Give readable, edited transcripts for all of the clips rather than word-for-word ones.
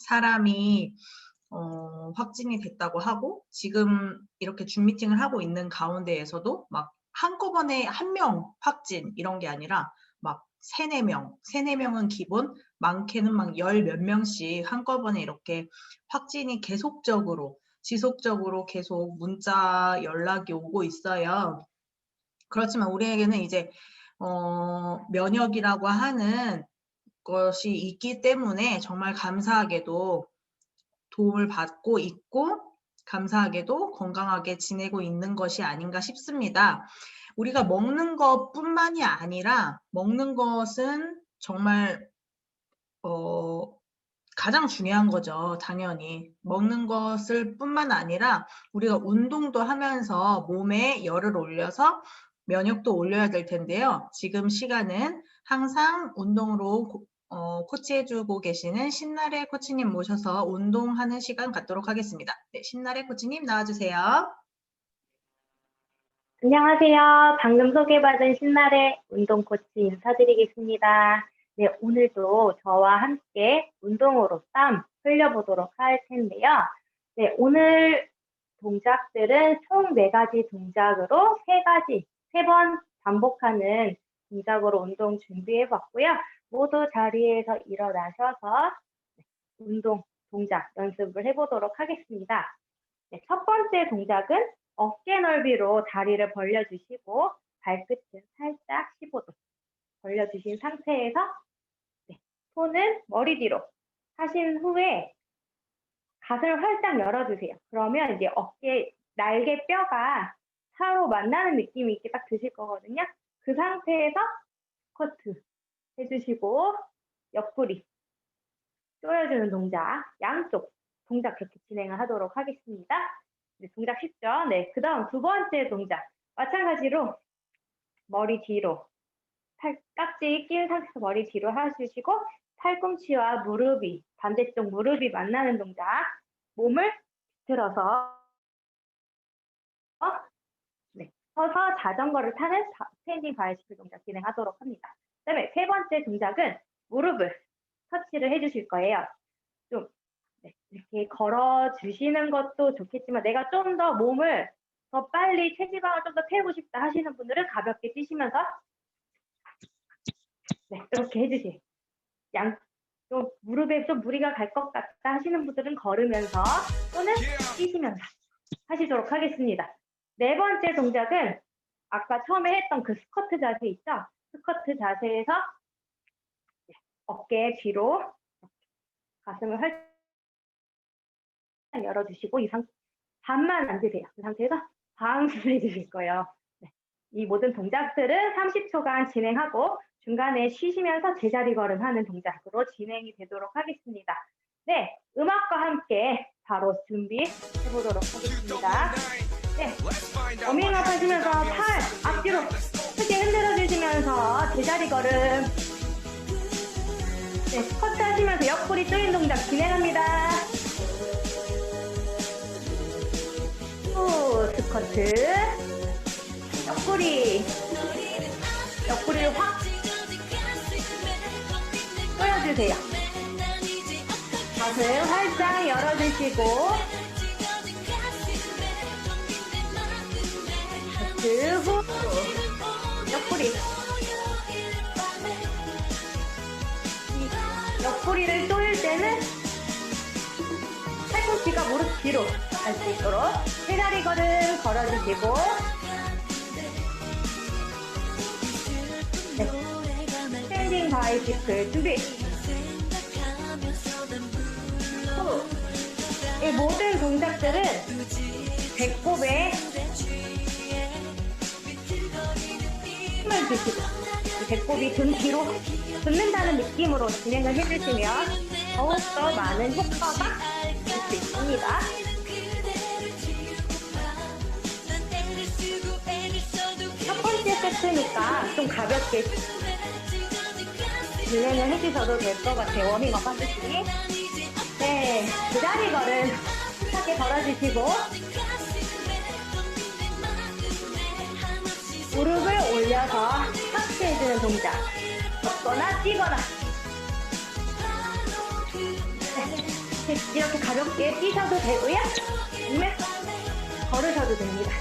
사람이 확진이 됐다고 하고 지금 이렇게 줌 미팅을 하고 있는 가운데에서도 막 한꺼번에 1명 확진 이런 게 아니라 막 3-4명은 기본, 많게는 막 10 몇 명씩 한꺼번에 이렇게 확진이 계속적으로 지속적으로 계속 문자 연락이 오고 있어요. 그렇지만 우리에게는 이제 면역이라고 하는 것이 있기 때문에 정말 감사하게도 도움을 받고 있고 감사하게도 건강하게 지내고 있는 것이 아닌가 싶습니다. 우리가 먹는 것뿐만이 아니라 먹는 것은 정말 가장 중요한 거죠. 당연히. 먹는 것을 뿐만 아니라 우리가 운동도 하면서 몸에 열을 올려서 면역도 올려야 될 텐데요. 지금 시간은 항상 운동으로 코치해주고 계시는 신나래 코치님 모셔서 운동하는 시간 갖도록 하겠습니다. 네, 신나래 코치님 나와주세요. 안녕하세요. 방금 소개받은 신나래 운동 코치 인사드리겠습니다. 네, 오늘도 저와 함께 운동으로 땀 흘려보도록 할 텐데요. 네, 오늘 동작들은 총 4가지 동작으로 3번 반복하는 동작으로 운동 준비해봤고요. 모두 자리에서 일어나셔서 운동 동작 연습을 해보도록 하겠습니다. 네, 첫 번째 동작은 어깨 넓이로 다리를 벌려주시고 발끝은 살짝 15도 벌려주신 상태에서 손은 머리 뒤로 하신 후에 가슴을 활짝 열어주세요. 그러면 이제 어깨 날개 뼈가 서로 만나는 느낌이 있게 딱 드실 거거든요. 그 상태에서 스쿼트 해주시고 옆구리 조여주는 동작, 양쪽 동작 그렇게 진행을 하도록 하겠습니다. 네, 동작 쉽죠? 네, 그 다음 2번째 동작 마찬가지로 머리 뒤로 깍지 낀 상태에서 머리 뒤로 하시고 팔꿈치와 무릎이 반대쪽 무릎이 만나는 동작 몸을 비틀어서 서서 자전거를 타는 스탠딩 바이시클 동작 진행하도록 합니다. 그 다음에 3번째 동작은 무릎을 터치를 해주실 거예요. 좀 이렇게 걸어주시는 것도 좋겠지만 내가 좀 더 몸을 더 빨리 체지방을 좀 더 태우고 싶다 하시는 분들은 가볍게 뛰시면서 이렇게 해주세요. 좀 무릎에 좀 무리가 갈 것 같다 하시는 분들은 걸으면서 또는 뛰시면서 하시도록 하겠습니다. 4번째 동작은 아까 처음에 했던 그 스쿼트 자세 있죠? 스쿼트 자세에서 어깨 뒤로 가슴을 활짝 열어주시고 이 상태 반만 앉으세요. 그 상태에서 바운스를 해주실 거예요. 이 모든 동작들은 30초간 진행하고 중간에 쉬시면서 제자리 걸음하는 동작으로 진행이 되도록 하겠습니다. 네, 음악과 함께 바로 준비해보도록 하겠습니다. 네, 워밍업 하시면서 팔 앞뒤로 크게 흔들어 주시면서 제자리 걸음 네, 스쿼트 하시면서 옆구리 조인 동작 진행합니다. 후, 스쿼트 옆구리를 확 조여주세요. 가슴 활짝 열어주시고 후 옆구리를 조일 때는 팔꿈치가 무릎 뒤로 갈 수 있도록 제자리 걸음 걸어주시고 스탠딩 바이시클 준비. 이 모든 동작들은 배꼽에 힘을 주시고 배꼽이 등 뒤로 붓는다는 느낌으로 진행을 해주시면 더욱더 많은 효과가 있을 수 있습니다. 첫 번째 세트니까 좀 가볍게 진행을 해주셔도 될 것 같아요. 워밍업 하듯이. 네, 제자리 걸음 쉽게 걸어주시고 무릎을 올려서 터치해주는 동작. 걷거나 뛰거나 이렇게 가볍게 뛰셔도 되고요. 아니면 걸으셔도 됩니다.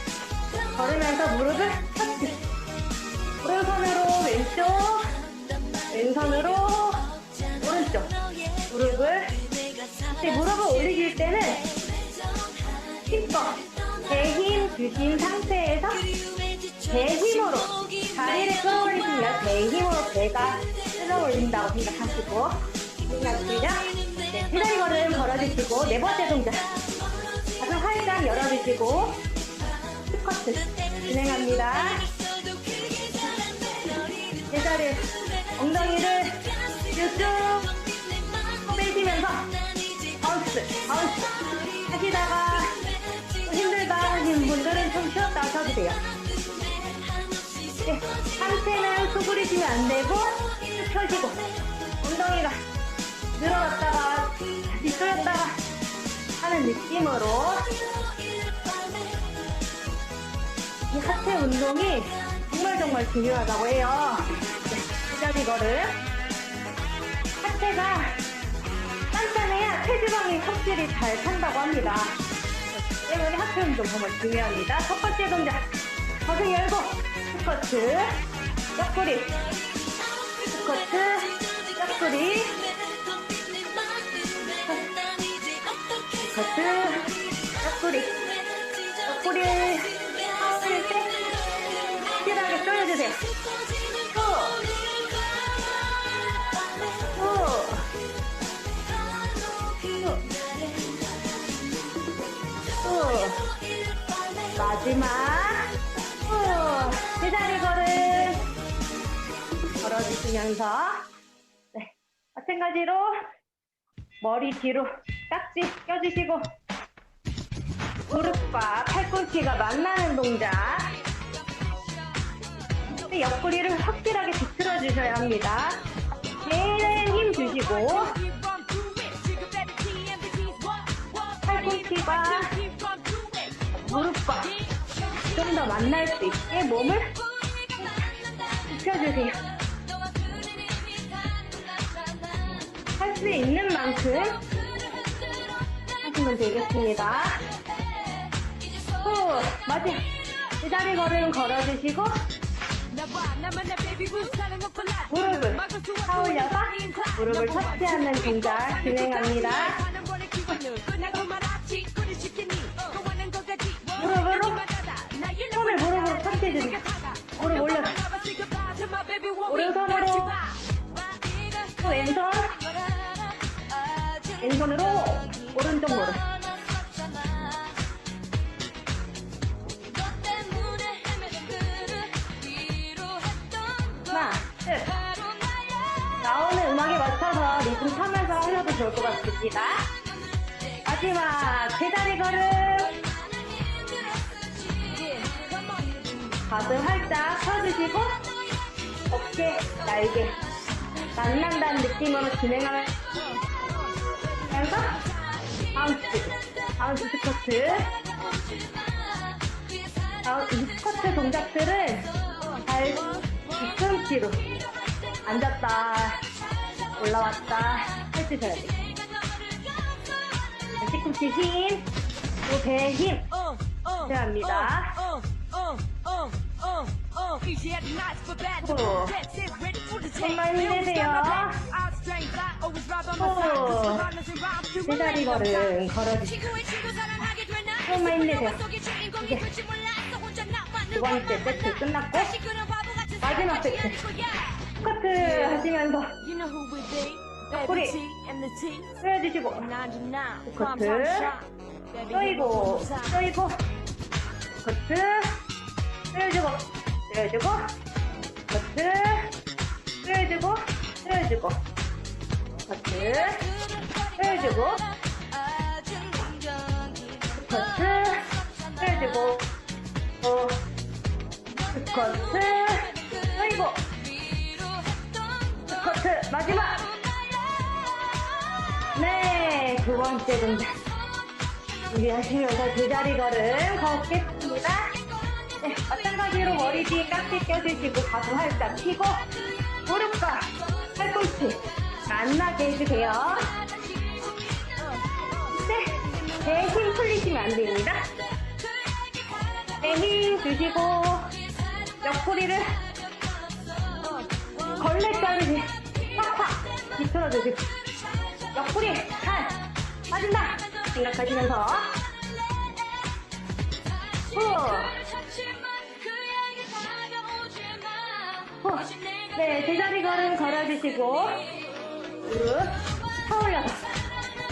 걸으면서 무릎을 터치. 오른손으로 왼쪽, 왼손으로 오른쪽. 무릎을 올리실 때는 힘껏 대힘 주신 상태에서 대힘으로 다리를 끌어올리시면 대힘으로 배가 끌어올린다고 생각하시고 생각하시죠? 네, 제자리 걸음 걸어주시고 네 번째 동작 가슴 활짝 열어주시고 스쿼트 진행합니다. 제자리 엉덩이를 쭉 빼시면서 바운스 하시다가 힘들다 하시는 분들은 좀 쉬었다 하셔도 돼요. 네, 상체는 수그리시면 안 되고 쭉 펴시고 엉덩이가 늘어났다가 다시 줄였다가 하는 느낌으로 이 하체 운동이 정말 중요하다고 해요. 네, 제자리 걸음 하체가 단단해야 체지방이 확실히 잘 탄다고 합니다. 때문에 하체 운동 정말 중요합니다. 첫 번째 동작 가슴 열고 스쿼트 옆구리 스쿼트 옆구리 스쿼트 옆구리 하실 때 확실하게 조여주세요. 마지막 제자리 걸음 걸어주시면서 네, 마찬가지로 머리 뒤로 깍지 껴주시고 무릎과 팔꿈치가 만나는 동작. 옆구리를 확실하게 비틀어 주셔야 합니다. 배에 힘 주시고 팔꿈치가 무릎과 좀 더 만날 수 있게 몸을 굽혀주세요. 할 수 있는 만큼 하시면 되겠습니다. 후, 마지막 제자리 걸음 걸어주시고 무릎을 하올려서 무릎을 터치하는 동작 진행합니다. 무릎으로 손을 무릎으로 터치해주세요. 무릎 올려서 오른손으로 또 왼손으로 오른쪽 무릎 하나 둘 나오는 음악에 맞춰서 리듬 타면서 하셔도 좋을 것 같습니다. 마지막 제자리 걸음 가슴 활짝 펴주시고 어깨, 날개 만난다는 느낌으로 진행하면서 바운스 스쿼트 이 스쿼트 동작들은 발 뒤꿈치로 앉았다 올라왔다 해주셔야 돼요. 뒤꿈치 힘, 또 배에 힘 필요합니다. 정말 힘내세요. 제자리 걸음 걸어주시고 정말 힘내세요. 이제 두 번째 세트 끝났고 마지막 세트 스쿼트 하시면서 옆구리 조여주시고 스쿼트 조이고 스쿼트 조여주고 스쿼트 조여주고 스쿼트 조여주고 스쿼트 조여주고 스쿼트 조이고 스쿼트 마지막 네, 두 번째 동작 준비하시면서 제자리 걸음 걷겠습니다. 네, 마찬가지로 머리 뒤에 깍지 껴주시고 가슴 활짝 펴고 무릎과 팔꿈치 만나게 해주세요. 배에 힘 풀리시면 안 됩니다. 배에 힘 주시고 옆구리를 걸레자루를 팍팍 비틀어주시고 옆구리 살 빠진다 생각하시면서 네, 제자리 걸음 걸어주시고 무릎 타올려서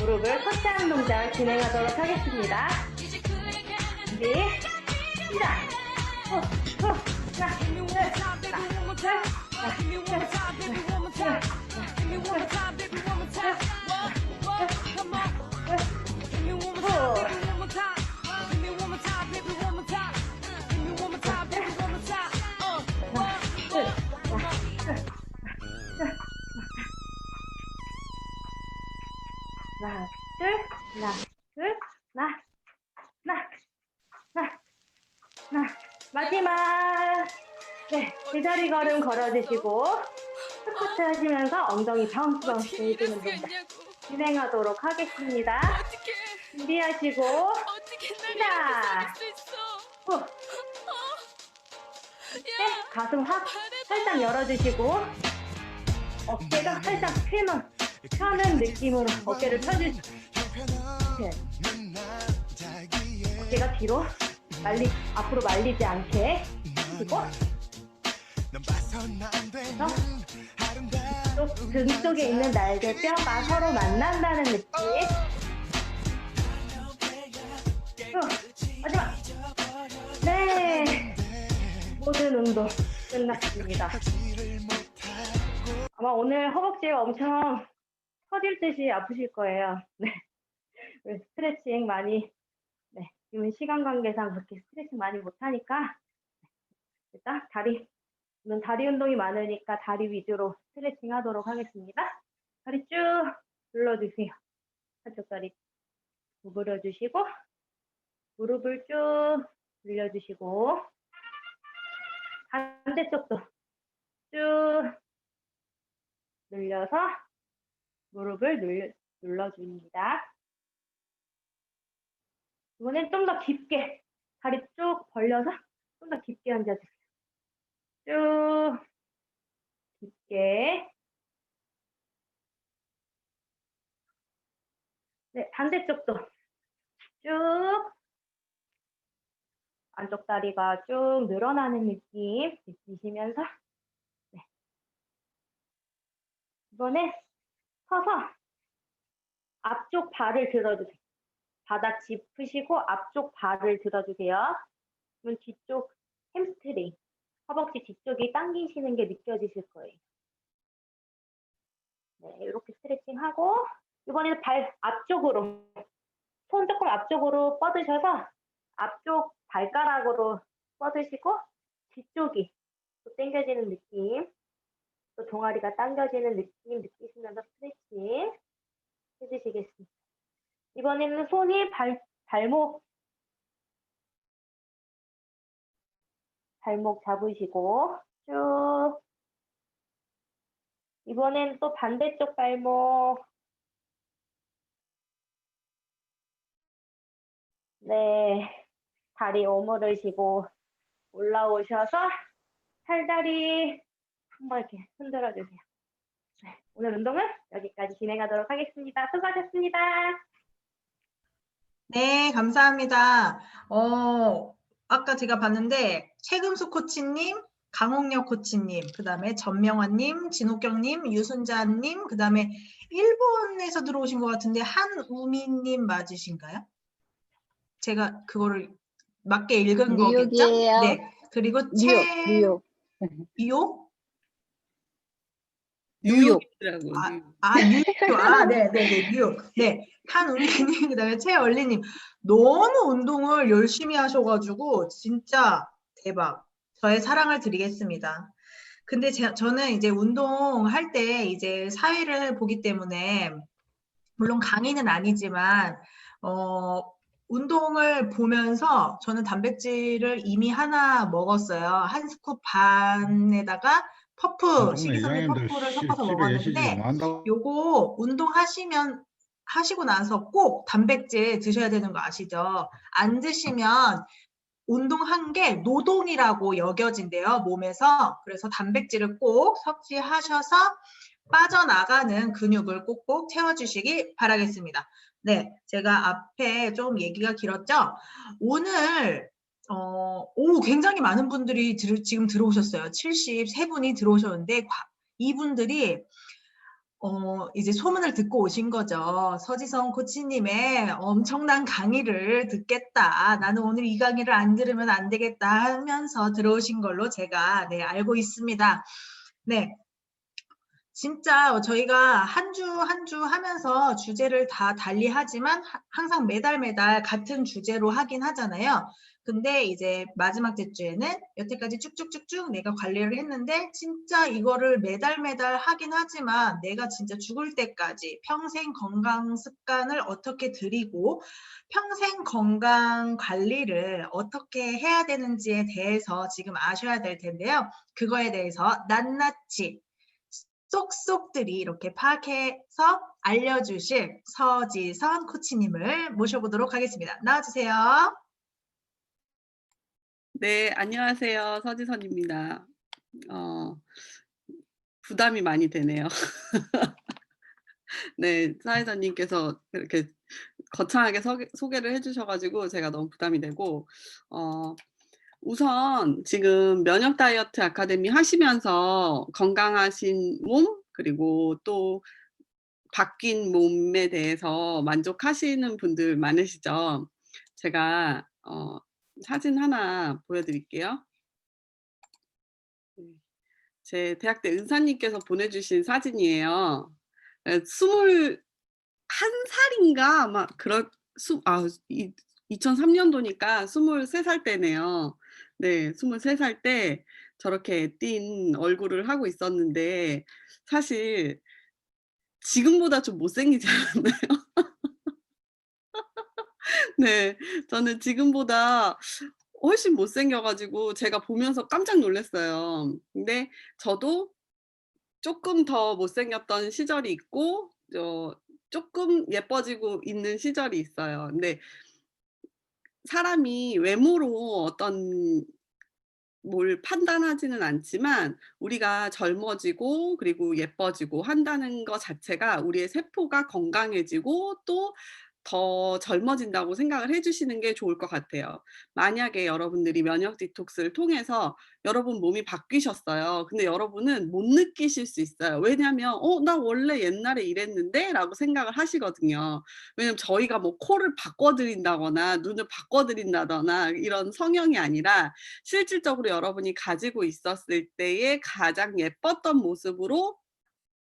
무릎을 터치하는 동작 진행하도록 하겠습니다. 준비 시작. 하나 하나, 둘, 하나, 둘, 하나. 마지막. 네, 제자리 걸음 걸어주시고 스쿼트 하시면서 엉덩이 바운스 바운스 해주는 동작 진행하도록 하겠습니다. 준비하시고 시작. 네, 가슴 확 살짝 열어주시고 어깨가 살짝 펴는 느낌으로 어깨를 펴주시고 네. 어깨가 뒤로 앞으로 말리지 않게 그리고 등 쪽에 있는 날개뼈가 서로 만난다는 느낌. 마지막. 네, 모든 운동 끝났습니다. 아마 오늘 허벅지가 엄청 터질 듯이 아프실 거예요. 네, 스트레칭 많이. 네, 지금 시간 관계상 그렇게 스트레칭 많이 못하니까 일단 다리 운동이 많으니까 다리 위주로 스트레칭 하도록 하겠습니다. 다리 쭉 눌러주세요. 한쪽 다리 구부려주시고 무릎을 쭉 늘려주시고 반대쪽도 쭉 늘려서 무릎을 눌러줍니다. 이번엔 좀 더 깊게 다리 쭉 벌려서 좀 더 깊게 앉아주세요. 쭉 깊게. 네, 반대쪽도 쭉 안쪽 다리가 쭉 늘어나는 느낌 느끼시면서 네. 이번에 서서 앞쪽 발을 들어주세요. 바닥 짚으시고 앞쪽 발을 들어주세요. 그러면 뒤쪽 햄스트링, 허벅지 뒤쪽이 당기시는 게 느껴지실 거예요. 네, 이렇게 스트레칭하고 이번에는 발 앞쪽으로 손 조금 앞쪽으로 뻗으셔서 앞쪽 발가락으로 뻗으시고 뒤쪽이 또 당겨지는 느낌, 또 종아리가 당겨지는 느낌 느끼시면서 스트레칭 해주시겠습니다. 이번에는 손이 발목 잡으시고 쭉. 이번엔 또 반대쪽 발목. 네, 다리 오므르시고 올라오셔서 팔다리 한번 이렇게 흔들어 주세요. 네, 오늘 운동은 여기까지 진행하도록 하겠습니다. 수고하셨습니다. 네, 감사합니다. 아까 제가 봤는데 최금수 코치님, 강홍혁 코치님, 그다음에 전명환님, 진욱경님, 유순자님, 그다음에 일본에서 들어오신 것 같은데 한우미님 맞으신가요? 제가 그거를 맞게 읽은 거겠죠? 뉴욕이에요. 네. 그리고 뉴욕. 뉴욕? 뉴욕이라고. 뉴욕. 네, 뉴욕. 네. 한우미님, 그다음에 최얼리님. 너무 운동을 열심히 하셔가지고 진짜 대박. 저의 사랑을 드리겠습니다. 근데 저는 이제 운동할 때 이제 사회를 보기 때문에 물론 강의는 아니지만 운동을 보면서 저는 단백질을 이미 하나 먹었어요. 한 스쿱 반에다가 퍼프, 식이섬유 퍼프를 섞어서 먹었는데 요거 운동하시면 하시고 나서 꼭 단백질 드셔야 되는 거 아시죠? 안 드시면 운동한 게 노동이라고 여겨진대요, 몸에서. 그래서 단백질을 꼭 섭취하셔서 빠져나가는 근육을 꼭꼭 채워주시기 바라겠습니다. 네, 제가 앞에 좀 얘기가 길었죠? 오늘 굉장히 많은 분들이 지금 들어오셨어요. 73분이 들어오셨는데 이분들이 이제 소문을 듣고 오신 거죠. 서지성 코치님의 엄청난 강의를 듣겠다. 나는 오늘 이 강의를 안 들으면 안 되겠다 하면서 들어오신 걸로 제가 네, 알고 있습니다. 네. 진짜 저희가 한 주 한 주 하면서 주제를 다 달리하지만 항상 매달 같은 주제로 하긴 하잖아요. 근데 이제 마지막 주에는 여태까지 쭉쭉쭉쭉 내가 관리를 했는데 진짜 이거를 매달 하긴 하지만 내가 진짜 죽을 때까지 평생 건강 습관을 어떻게 들이고 평생 건강 관리를 어떻게 해야 되는지에 대해서 지금 아셔야 될 텐데요. 그거에 대해서 낱낱이 쏙쏙들이 이렇게 파악해서 알려주실 서지선 코치님을 모셔보도록 하겠습니다. 나와주세요. 네, 안녕하세요. 서지선입니다. 부담이 많이 되네요. 네, 사회자님께서 이렇게 거창하게 소개를 해주셔가지고 제가 너무 부담이 되고, 우선 지금 면역 다이어트 아카데미 하시면서 건강하신 몸, 그리고 또 바뀐 몸에 대해서 만족하시는 분들 많으시죠? 제가 사진 하나 보여드릴게요. 제 대학 때 은사님께서 보내주신 사진이에요. 21살인가 아마 2003년도니까 23살 때네요. 네, 23살 때 저렇게 띈 얼굴을 하고 있었는데 사실 지금보다 좀 못생기지 않았나요? 네, 저는 지금보다 훨씬 못생겨 가지고 제가 보면서 깜짝 놀랐어요. 근데 저도 조금 더 못생겼던 시절이 있고 조금 예뻐지고 있는 시절이 있어요. 근데 사람이 외모로 어떤 뭘 판단하지는 않지만 우리가 젊어지고 그리고 예뻐지고 한다는 거 자체가 우리의 세포가 건강해지고 또 더 젊어진다고 생각을 해 주시는 게 좋을 것 같아요. 만약에 여러분들이 면역 디톡스를 통해서 여러분 몸이 바뀌셨어요. 근데 여러분은 못 느끼실 수 있어요. 왜냐하면 '나 원래 옛날에 이랬는데?'라고 생각을 하시거든요. 왜냐면 저희가 뭐 코를 바꿔 드린다거나 눈을 바꿔 드린다거나 이런 성형이 아니라 실질적으로 여러분이 가지고 있었을 때의 가장 예뻤던 모습으로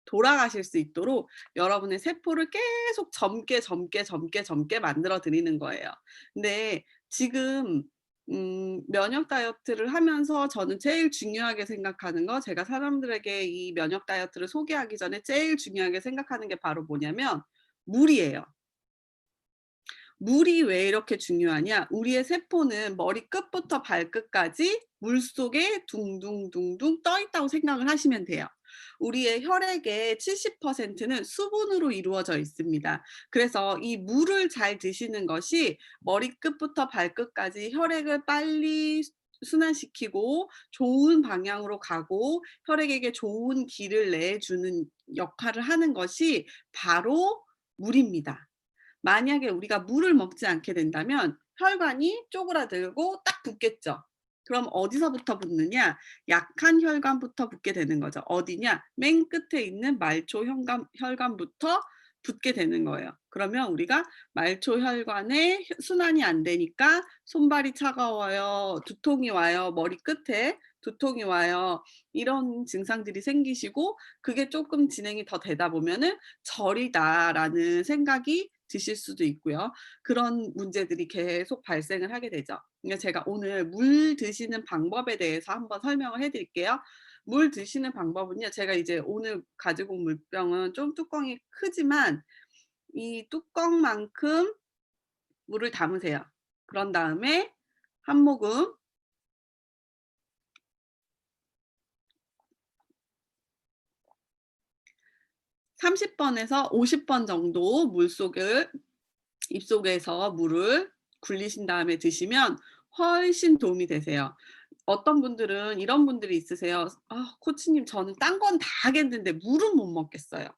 돌아가실 수 있도록 여러분의 세포를 계속 젊게 만들어 드리는 거예요. 근데 지금 면역 다이어트를 하면서 저는 제일 중요하게 생각하는 거, 제가 사람들에게 이 면역 다이어트를 소개하기 전에 제일 중요하게 생각하는 게 바로 뭐냐면 물이에요. 물이 왜 이렇게 중요하냐? 우리의 세포는 머리끝부터 발끝까지 물속에 둥둥둥둥 떠 있다고 생각을 하시면 돼요. 우리의 혈액의 70%는 수분으로 이루어져 있습니다. 그래서 이 물을 잘 드시는 것이 머리끝부터 발끝까지 혈액을 빨리 순환시키고 좋은 방향으로 가고 혈액에게 좋은 기를 내주는 역할을 하는 것이 바로 물입니다. 만약에 우리가 물을 먹지 않게 된다면 혈관이 쪼그라들고 딱 붓겠죠. 그럼 어디서부터 붓느냐? 약한 혈관부터 붓게 되는 거죠. 어디냐? 맨 끝에 있는 말초 혈관부터 붓게 되는 거예요. 그러면 우리가 말초 혈관에 순환이 안 되니까 손발이 차가워요, 두통이 와요, 머리 끝에 두통이 와요, 이런 증상들이 생기시고 그게 조금 진행이 더 되다 보면은 절이다라는 생각이 드실 수도 있고요. 그런 문제들이 계속 발생을 하게 되죠. 그러니까 제가 오늘 물 드시는 방법에 대해서 한번 설명을 해 드릴게요. 물 드시는 방법은요. 제가 이제 오늘 가지고 온 물병은 좀 뚜껑이 크지만 이 뚜껑만큼 물을 담으세요. 그런 다음에 한 모금 30번에서 50번 정도 입속에서 물을 굴리신 다음에 드시면 훨씬 도움이 되세요. 어떤 분들은 이런 분들이 있으세요. "아 코치님 저는 딴 건 다 하겠는데 물은 못 먹겠어요."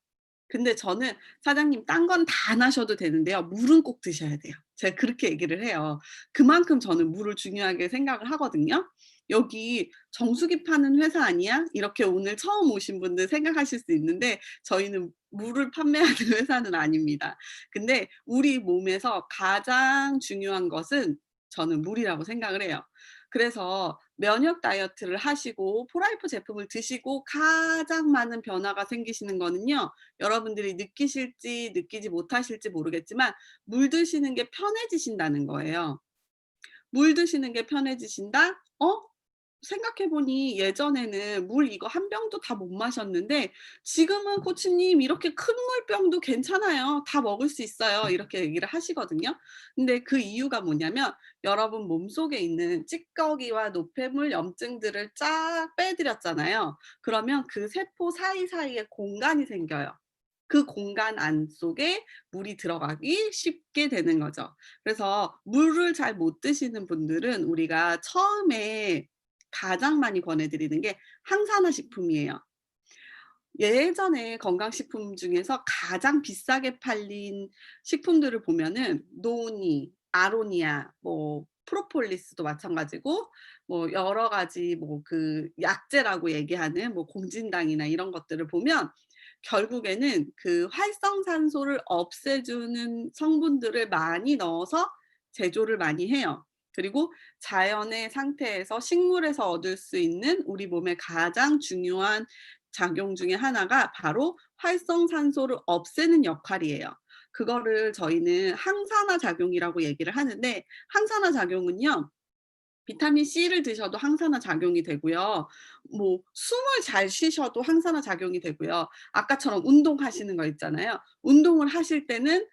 근데 저는 "사장님 딴 건 다 안 하셔도 되는데요. 물은 꼭 드셔야 돼요." 제가 그렇게 얘기를 해요. 그만큼 저는 물을 중요하게 생각을 하거든요. "여기 정수기 파는 회사 아니야?" 이렇게 오늘 처음 오신 분들 생각하실 수 있는데 저희는 물을 판매하는 회사는 아닙니다. 근데 우리 몸에서 가장 중요한 것은 저는 물이라고 생각을 해요. 그래서 면역 다이어트를 하시고 프로라이프 제품을 드시고 가장 많은 변화가 생기시는 거는요. 여러분들이 느끼실지 느끼지 못하실지 모르겠지만 물 드시는 게 편해지신다는 거예요. 물 드시는 게 편해지신다? 생각해 보니 예전에는 물 이거 한 병도 다 못 마셨는데 지금은 "코치님 이렇게 큰 물병도 괜찮아요. 다 먹을 수 있어요." 이렇게 얘기를 하시거든요. 근데 그 이유가 뭐냐면 여러분 몸속에 있는 찌꺼기와 노폐물, 염증들을 쫙 빼 드렸잖아요. 그러면 그 세포 사이사이에 공간이 생겨요. 그 공간 안속에 물이 들어가기 쉽게 되는 거죠. 그래서 물을 잘 못 드시는 분들은 우리가 처음에 가장 많이 권해 드리는 게 항산화 식품이에요. 예전에 건강식품 중에서 가장 비싸게 팔린 식품들을 보면은 노니, 아로니아, 뭐 프로폴리스도 마찬가지고 뭐 여러 가지 뭐 그 약재라고 얘기하는 뭐 공진당이나 이런 것들을 보면 결국에는 그 활성산소를 없애주는 성분들을 많이 넣어서 제조를 많이 해요. 그리고 자연의 상태에서 식물에서 얻을 수 있는 우리 몸에 가장 중요한 작용 중에 하나가 바로 활성산소를 없애는 역할이에요. 그거를 저희는 항산화 작용이라고 얘기를 하는데 항산화 작용은요. 비타민 C를 드셔도 항산화 작용이 되고요. 뭐 숨을 잘 쉬셔도 항산화 작용이 되고요. 아까처럼 운동하시는 거 있잖아요. 운동을 하실 때는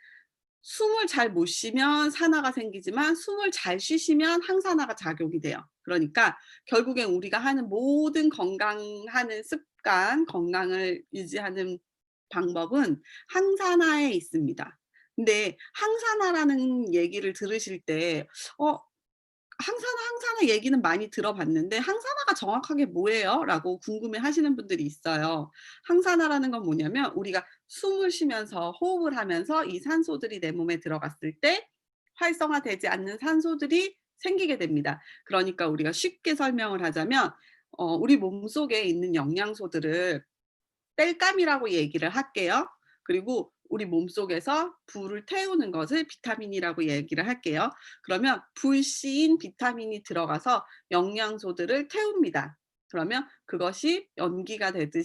숨을 잘 못 쉬면 산화가 생기지만 숨을 잘 쉬시면 항산화가 작용이 돼요. 그러니까 결국엔 우리가 하는 모든 건강하는 습관, 건강을 유지하는 방법은 항산화에 있습니다. 근데 항산화라는 얘기를 들으실 때 항산화 얘기는 많이 들어봤는데 "항산화가 정확하게 뭐예요?" 라고 궁금해하시는 분들이 있어요. 항산화라는 건 뭐냐면 우리가 숨을 쉬면서 호흡을 하면서 이 산소들이 내 몸에 들어갔을 때 활성화되지 않는 산소들이 생기게 됩니다. 그러니까 우리가 쉽게 설명을 하자면 우리 몸속에 있는 영양소들을 땔감이라고 얘기를 할게요. 그리고 우리 몸속에서 불을 태우는 것을 비타민이라고 얘기를 할게요. 그러면 불씨인 비타민이 들어가서 영양소들을 태웁니다. 그러면 그것이 연기가 되든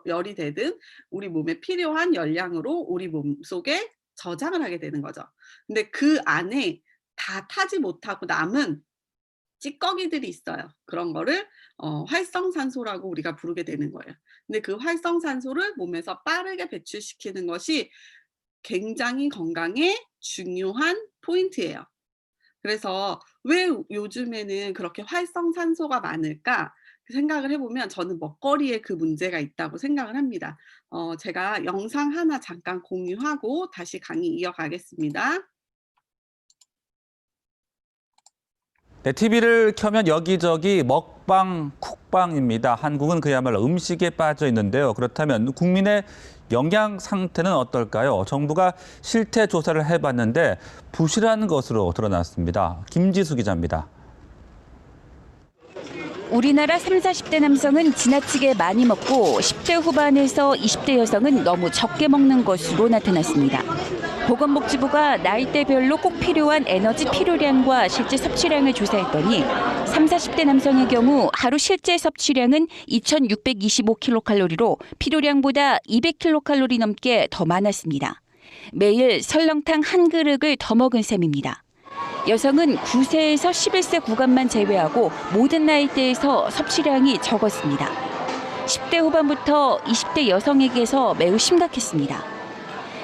열이 되든 우리 몸에 필요한 열량으로 우리 몸속에 저장을 하게 되는 거죠. 근데 그 안에 다 타지 못하고 남은 찌꺼기들이 있어요. 그런 거를 활성산소라고 우리가 부르게 되는 거예요. 근데 그 활성산소를 몸에서 빠르게 배출시키는 것이 굉장히 건강에 중요한 포인트예요. 그래서 '왜 요즘에는 그렇게 활성산소가 많을까?' 생각을 해 보면 저는 먹거리에 그 문제가 있다고 생각을 합니다. 제가 영상 하나 잠깐 공유하고 다시 강의 이어가겠습니다. 네, TV를 켜면 여기저기 먹방, 쿡방입니다. 한국은 그야말로 음식에 빠져 있는데요. 그렇다면 국민의 영양 상태는 어떨까요? 정부가 실태 조사를 해봤는데 부실한 것으로 드러났습니다. 김지수 기자입니다. 우리나라 30, 40대 남성은 지나치게 많이 먹고 10대 후반에서 20대 여성은 너무 적게 먹는 것으로 나타났습니다. 보건복지부가 나이대별로 꼭 필요한 에너지 필요량과 실제 섭취량을 조사했더니 30, 40대 남성의 경우 하루 실제 섭취량은 2,625kcal로 필요량보다 200kcal 넘게 더 많았습니다. 매일 설렁탕 한 그릇을 더 먹은 셈입니다. 여성은 9세에서 11세 구간만 제외하고 모든 나이대에서 섭취량이 적었습니다. 10대 후반부터 20대 여성에게서 매우 심각했습니다.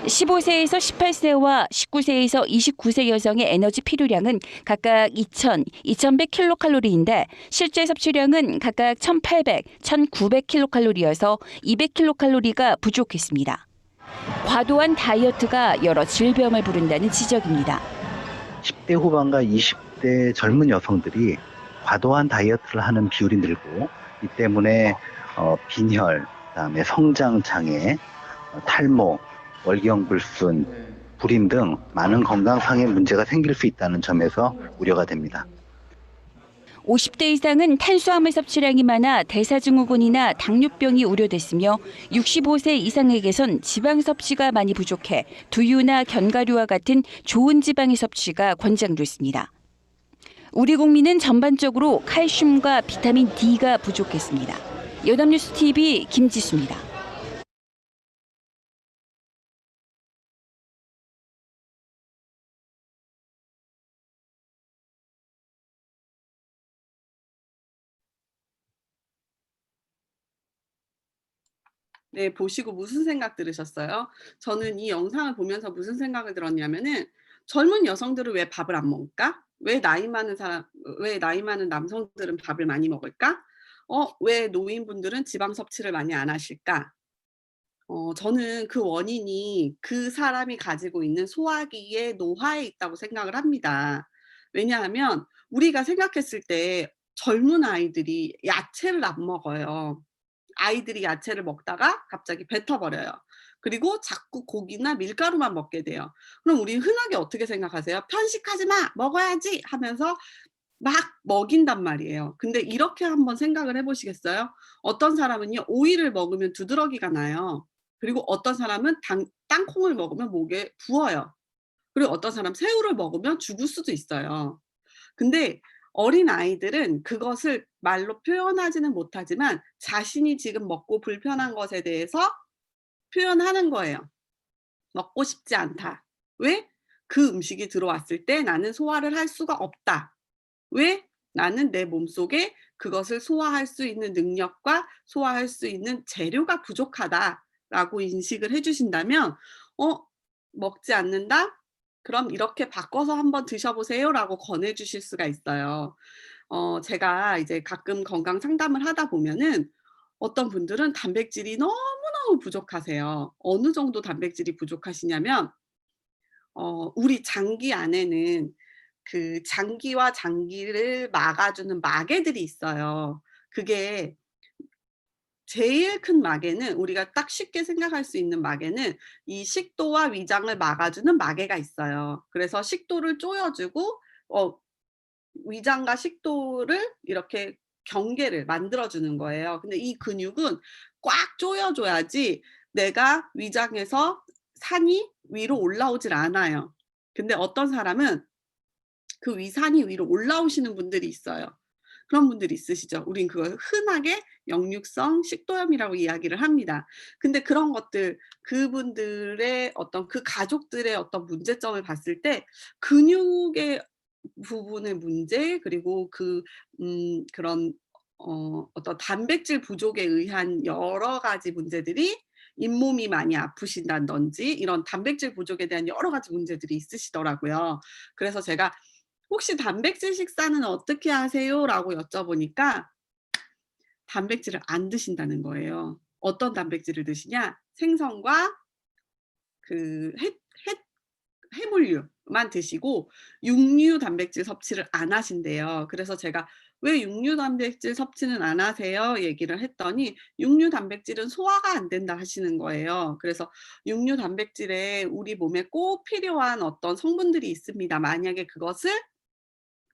15세에서 18세와 19세에서 29세 여성의 에너지 필요량은 각각 2,000, 2,100kcal인데 실제 섭취량은 각각 1,800, 1,900kcal여서 200kcal가 부족했습니다. 과도한 다이어트가 여러 질병을 부른다는 지적입니다. 10대 후반과 20대 젊은 여성들이 과도한 다이어트를 하는 비율이 늘고 이 때문에 빈혈, 그다음에 성장 장애, 탈모, 월경불순, 불임 등 많은 건강상의 문제가 생길 수 있다는 점에서 우려가 됩니다. 50대 이상은 탄수화물 섭취량이 많아 대사증후군이나 당뇨병이 우려됐으며 65세 이상에게선 지방 섭취가 많이 부족해 두유나 견과류와 같은 좋은 지방의 섭취가 권장됐습니다. 우리 국민은 전반적으로 칼슘과 비타민 D가 부족했습니다. 연합뉴스 TV 김지수입니다. 네, 보시고 무슨 생각 들으셨어요? 저는 이 영상을 보면서 무슨 생각을 들었냐면은 젊은 여성들은 왜 밥을 안 먹을까? 왜 나이 많은 남성들은 밥을 많이 먹을까? 왜 노인분들은 지방 섭취를 많이 안 하실까? 저는 그 원인이 그 사람이 가지고 있는 소화기의 노화에 있다고 생각을 합니다. 왜냐하면 우리가 생각했을 때 젊은 아이들이 야채를 안 먹어요. 아이들이 야채를 먹다가 갑자기 뱉어버려요. 그리고 자꾸 고기나 밀가루만 먹게 돼요. 그럼 우리 흔하게 어떻게 생각하세요? 편식하지 마! 먹어야지! 하면서 막 먹인단 말이에요. 근데 이렇게 한번 생각을 해보시겠어요? 어떤 사람은요, 오이를 먹으면 두드러기가 나요. 그리고 어떤 사람은 땅콩을 먹으면 목에 부어요. 그리고 어떤 사람 새우를 먹으면 죽을 수도 있어요. 근데 어린 아이들은 그것을 말로 표현하지는 못하지만 자신이 지금 먹고 불편한 것에 대해서 표현하는 거예요. 먹고 싶지 않다. 왜? 그 음식이 들어왔을 때 나는 소화를 할 수가 없다. 왜? 나는 내 몸속에 그것을 소화할 수 있는 능력과 소화할 수 있는 재료가 부족하다라고 인식을 해주신다면 먹지 않는다? 그럼 이렇게 바꿔서 한번 드셔보세요라고 권해주실 수가 있어요. 제가 이제 가끔 건강 상담을 하다 보면은 어떤 분들은 단백질이 너무너무 부족하세요. 어느 정도 단백질이 부족하시냐면 우리 장기 안에는 그 장기와 장기를 막아주는 마개들이 있어요. 그게 제일 큰 마개는 우리가 딱 쉽게 생각할 수 있는 마개는 이 식도와 위장을 막아주는 마개가 있어요. 그래서 식도를 조여주고 위장과 식도를 이렇게 경계를 만들어주는 거예요. 근데 이 근육은 꽉 조여줘야지 내가 위장에서 산이 위로 올라오질 않아요. 근데 어떤 사람은 그 위산이 위로 올라오시는 분들이 있어요. 그런 분들이 있으시죠. 우린 그걸 흔하게 역류성 식도염이라고 이야기를 합니다. 근데 그런 것들, 그분들의 어떤 그 가족들의 어떤 문제점을 봤을 때 근육의 부분의 문제, 그리고 그런 어떤 단백질 부족에 의한 여러 가지 문제들이 잇몸이 많이 아프신다든지 이런 단백질 부족에 대한 여러 가지 문제들이 있으시더라고요. 그래서 제가 혹시 단백질 식사는 어떻게 하세요? 라고 여쭤보니까 단백질을 안 드신다는 거예요. 어떤 단백질을 드시냐? 생선과 그 해물류만 드시고 육류 단백질 섭취를 안 하신대요. 그래서 제가 왜 육류 단백질 섭취는 안 하세요? 얘기를 했더니 육류 단백질은 소화가 안 된다 하시는 거예요. 그래서 육류 단백질에 우리 몸에 꼭 필요한 어떤 성분들이 있습니다. 만약에 그것을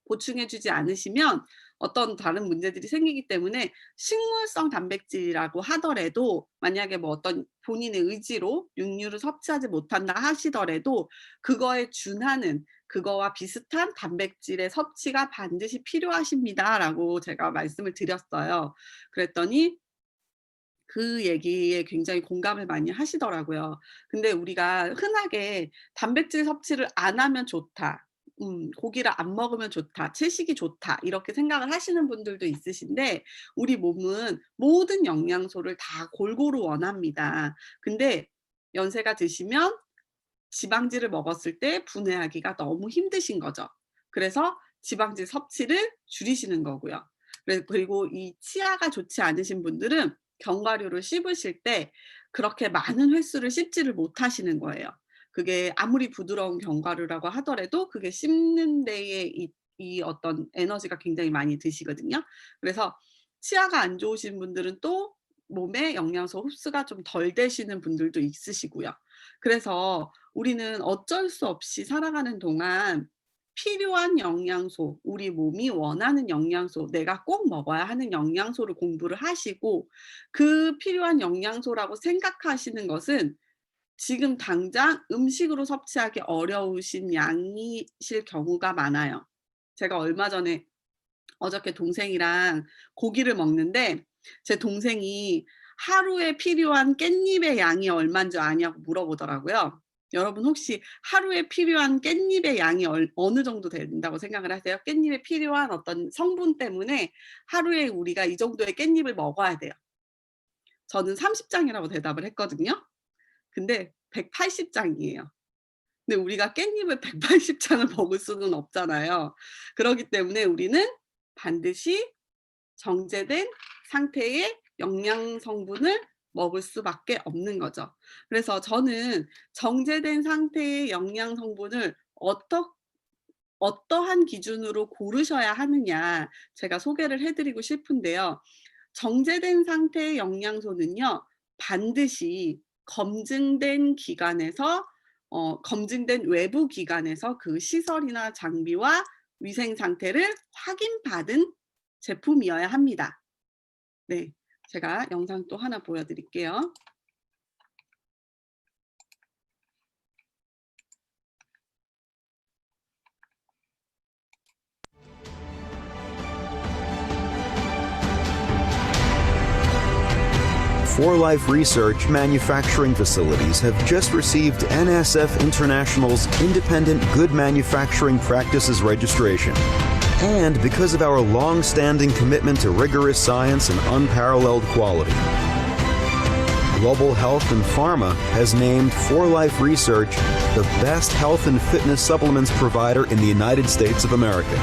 보충해주지 않으시면 어떤 다른 문제들이 생기기 때문에 식물성 단백질이라고 하더라도 만약에 뭐 어떤 본인의 의지로 육류를 섭취하지 못한다 하시더라도 그거에 준하는 그거와 비슷한 단백질의 섭취가 반드시 필요하십니다 라고 제가 말씀을 드렸어요. 그랬더니 그 얘기에 굉장히 공감을 많이 하시더라고요. 근데 우리가 흔하게 단백질 섭취를 안 하면 좋다. 고기를 안 먹으면 좋다. 채식이 좋다. 이렇게 생각을 하시는 분들도 있으신데 우리 몸은 모든 영양소를 다 골고루 원합니다. 근데 연세가 드시면 지방질을 먹었을 때 분해하기가 너무 힘드신 거죠. 그래서 지방질 섭취를 줄이시는 거고요. 그리고 이 치아가 좋지 않으신 분들은 견과류를 씹으실 때 그렇게 많은 횟수를 씹지를 못하시는 거예요. 그게 아무리 부드러운 견과류라고 하더라도 그게 씹는 데에 이 어떤 에너지가 굉장히 많이 드시거든요. 그래서 치아가 안 좋으신 분들은 또 몸에 영양소 흡수가 좀 덜 되시는 분들도 있으시고요. 그래서 우리는 어쩔 수 없이 살아가는 동안 필요한 영양소, 우리 몸이 원하는 영양소, 내가 꼭 먹어야 하는 영양소를 공부를 하시고, 그 필요한 영양소라고 생각하시는 것은 지금 당장 음식으로 섭취하기 어려우신 양이실 경우가 많아요. 제가 얼마 전에 어저께 동생이랑 고기를 먹는데 제 동생이 하루에 필요한 깻잎의 양이 얼마인 줄 아냐고 물어보더라고요. 여러분 혹시 하루에 필요한 깻잎의 양이 어느 정도 된다고 생각을 하세요? 깻잎에 필요한 어떤 성분 때문에 하루에 우리가 이 정도의 깻잎을 먹어야 돼요. 저는 30장이라고 대답을 했거든요. 근데 180장이에요. 근데 우리가 깻잎을 180장을 먹을 수는 없잖아요. 그렇기 때문에 우리는 반드시 정제된 상태의 영양 성분을 먹을 수밖에 없는 거죠. 그래서 저는 정제된 상태의 영양 성분을 어떠한 기준으로 고르셔야 하느냐 제가 소개를 해드리고 싶은데요. 정제된 상태의 영양소는요, 반드시 검증된 기관에서 검증된 외부 기관에서 그 시설이나 장비와 위생 상태를 확인받은 제품이어야 합니다. 네, 제가 영상 또 하나 보여드릴게요. For Life Research manufacturing facilities have just received NSF International's Independent Good Manufacturing Practices registration. And because of our long-standing commitment to rigorous science and unparalleled quality, Global Health and Pharma has named For Life Research the best health and fitness supplements provider in the United States of America.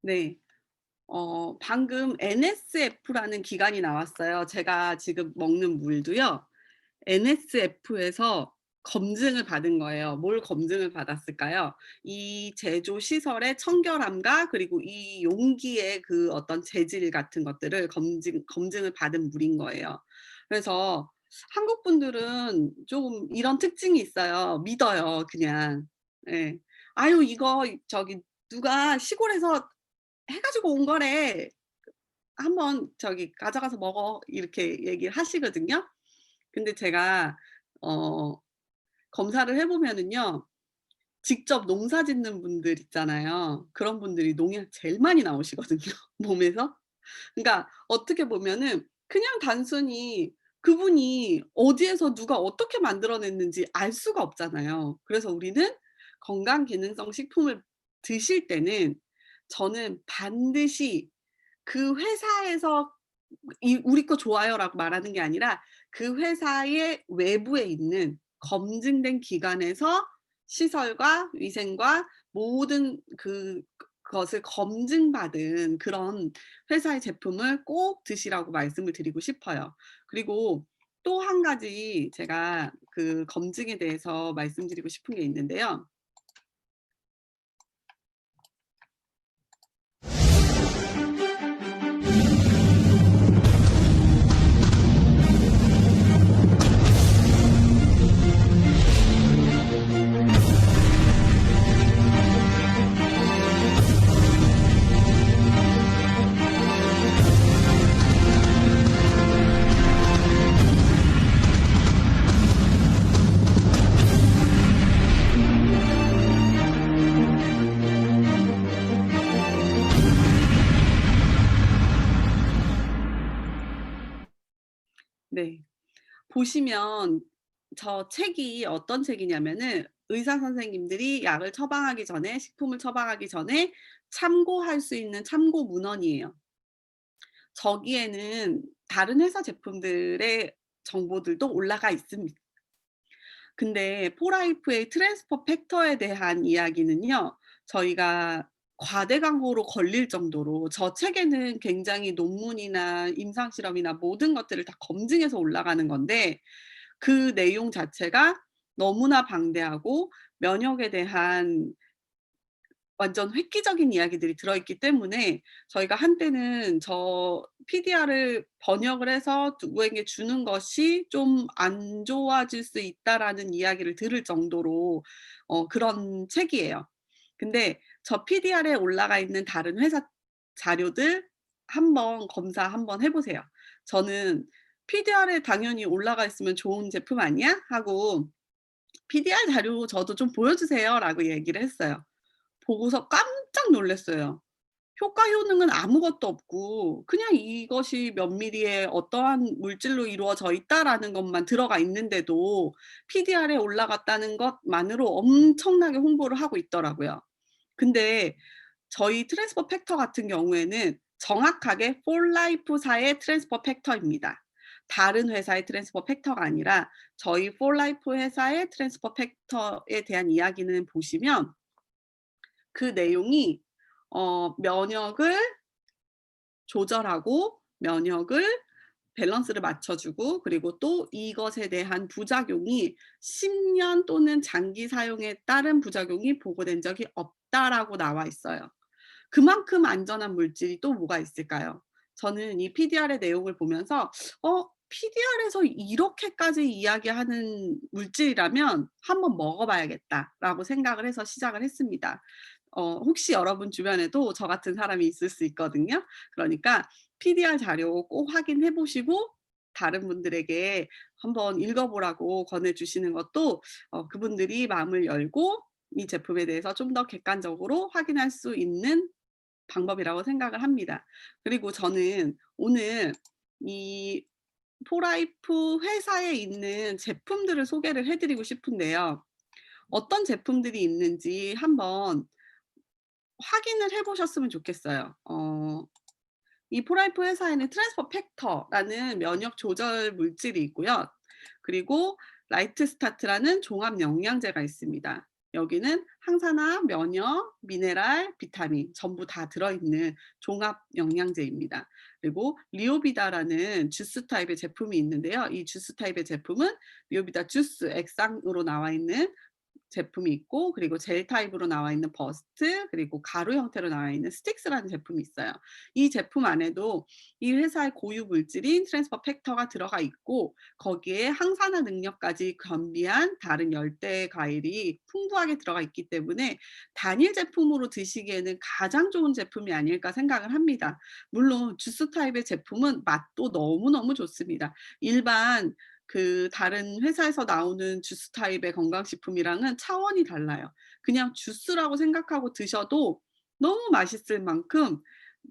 네. 방금 NSF라는 기관이 나왔어요. 제가 지금 먹는 물도요. NSF에서 검증을 받은 거예요. 뭘 검증을 받았을까요? 이 제조 시설의 청결함과 그리고 이 용기의 그 어떤 재질 같은 것들을 검증을 받은 물인 거예요. 그래서 한국 분들은 좀 이런 특징이 있어요. 믿어요, 그냥. 예. 아유, 이거 저기 누가 시골에서 해가지고 온 거래. 한번 저기 가져가서 먹어. 이렇게 얘기를 하시거든요. 근데 제가 검사를 해보면은요, 직접 농사 짓는 분들 있잖아요. 그런 분들이 농약 제일 많이 나오시거든요, 몸에서. 그러니까 어떻게 보면은 그냥 단순히 그분이 어디에서 누가 어떻게 만들어냈는지 알 수가 없잖아요. 그래서 우리는 건강기능성 식품을 드실 때는 저는 반드시 그 회사에서 우리 거 좋아요라고 말하는 게 아니라 그 회사의 외부에 있는 검증된 기관에서 시설과 위생과 모든 그것을 검증받은 그런 회사의 제품을 꼭 드시라고 말씀을 드리고 싶어요. 그리고 또 한 가지 제가 그 검증에 대해서 말씀드리고 싶은 게 있는데요. 네. 보시면 저 책이 어떤 책이냐면은 의사 선생님들이 약을 처방하기 전에, 식품을 처방하기 전에 참고할 수 있는 참고 문헌이에요. 저기에는 다른 회사 제품들의 정보들도 올라가 있습니다. 근데 포라이프의 트랜스퍼 팩터에 대한 이야기는요, 저희가 과대 광고로 걸릴 정도로 저 책에는 굉장히 논문이나 임상 실험이나 모든 것들을 다 검증해서 올라가는 건데 그 내용 자체가 너무나 방대하고 면역에 대한 완전 획기적인 이야기들이 들어있기 때문에 저희가 한때는 저 PDR을 번역을 해서 누구에게 주는 것이 좀 안 좋아질 수 있다라는 이야기를 들을 정도로 그런 책이에요. 근데 저 PDR에 올라가 있는 다른 회사 자료들 한번 검사 한번 해 보세요. 저는 "PDR에 당연히 올라가 있으면 좋은 제품 아니야?" 하고 "PDR 자료 저도 좀 보여주세요."라고 얘기를 했어요. 보고서 깜짝 놀랐어요. 효과 효능은 아무것도 없고 그냥 이것이 몇 밀리의 어떠한 물질로 이루어져 있다라는 것만 들어가 있는데도 PDR에 올라갔다는 것만으로 엄청나게 홍보를 하고 있더라고요. 근데 저희 트랜스퍼 팩터 같은 경우에는 정확하게 폴라이프사의 트랜스퍼 팩터입니다. 다른 회사의 트랜스퍼 팩터가 아니라 저희 폴라이프 회사의 트랜스퍼 팩터에 대한 이야기는 보시면 그 내용이 면역을 조절하고 면역을 밸런스를 맞춰주고 그리고 또 이것에 대한 부작용이 10년 또는 장기 사용에 따른 부작용이 보고된 적이 없다라고 나와 있어요. 그만큼 안전한 물질이 또 뭐가 있을까요? 저는 이 PDR의 내용을 보면서 PDR에서 이렇게까지 이야기하는 물질이라면 한번 먹어봐야겠다라고 생각을 해서 시작을 했습니다. 혹시 여러분 주변에도 저 같은 사람이 있을 수 있거든요. 그러니까 PDR 자료 꼭 확인해 보시고 다른 분들에게 한번 읽어보라고 권해주시는 것도 그분들이 마음을 열고 이 제품에 대해서 좀 더 객관적으로 확인할 수 있는 방법이라고 생각을 합니다. 그리고 저는 오늘 이 포라이프 회사에 있는 제품들을 소개를 해 드리고 싶은데요. 어떤 제품들이 있는지 한번 확인을 해 보셨으면 좋겠어요. 이 포라이프 회사에는 트랜스퍼 팩터라는 면역 조절 물질이 있고요. 그리고 라이트 스타트라는 종합 영양제가 있습니다. 여기는 항산화, 면역, 미네랄, 비타민 전부 다 들어있는 종합 영양제입니다. 그리고 리오비다라는 주스 타입의 제품이 있는데요. 이 주스 타입의 제품은 리오비다 주스 액상으로 나와 있는 제품이 있고 그리고 젤 타입으로 나와 있는 버스트 그리고 가루 형태로 나와 있는 스틱스라는 제품이 있어요. 이 제품 안에도 이 회사의 고유 물질인 트랜스퍼 팩터가 들어가 있고 거기에 항산화 능력까지 겸비한 다른 열대 과일이 풍부하게 들어가 있기 때문에 단일 제품으로 드시기에는 가장 좋은 제품이 아닐까 생각을 합니다. 물론 주스 타입의 제품은 맛도 너무너무 좋습니다. 일반 다른 회사에서 나오는 주스 타입의 건강식품이랑은 차원이 달라요. 그냥 주스라고 생각하고 드셔도 너무 맛있을 만큼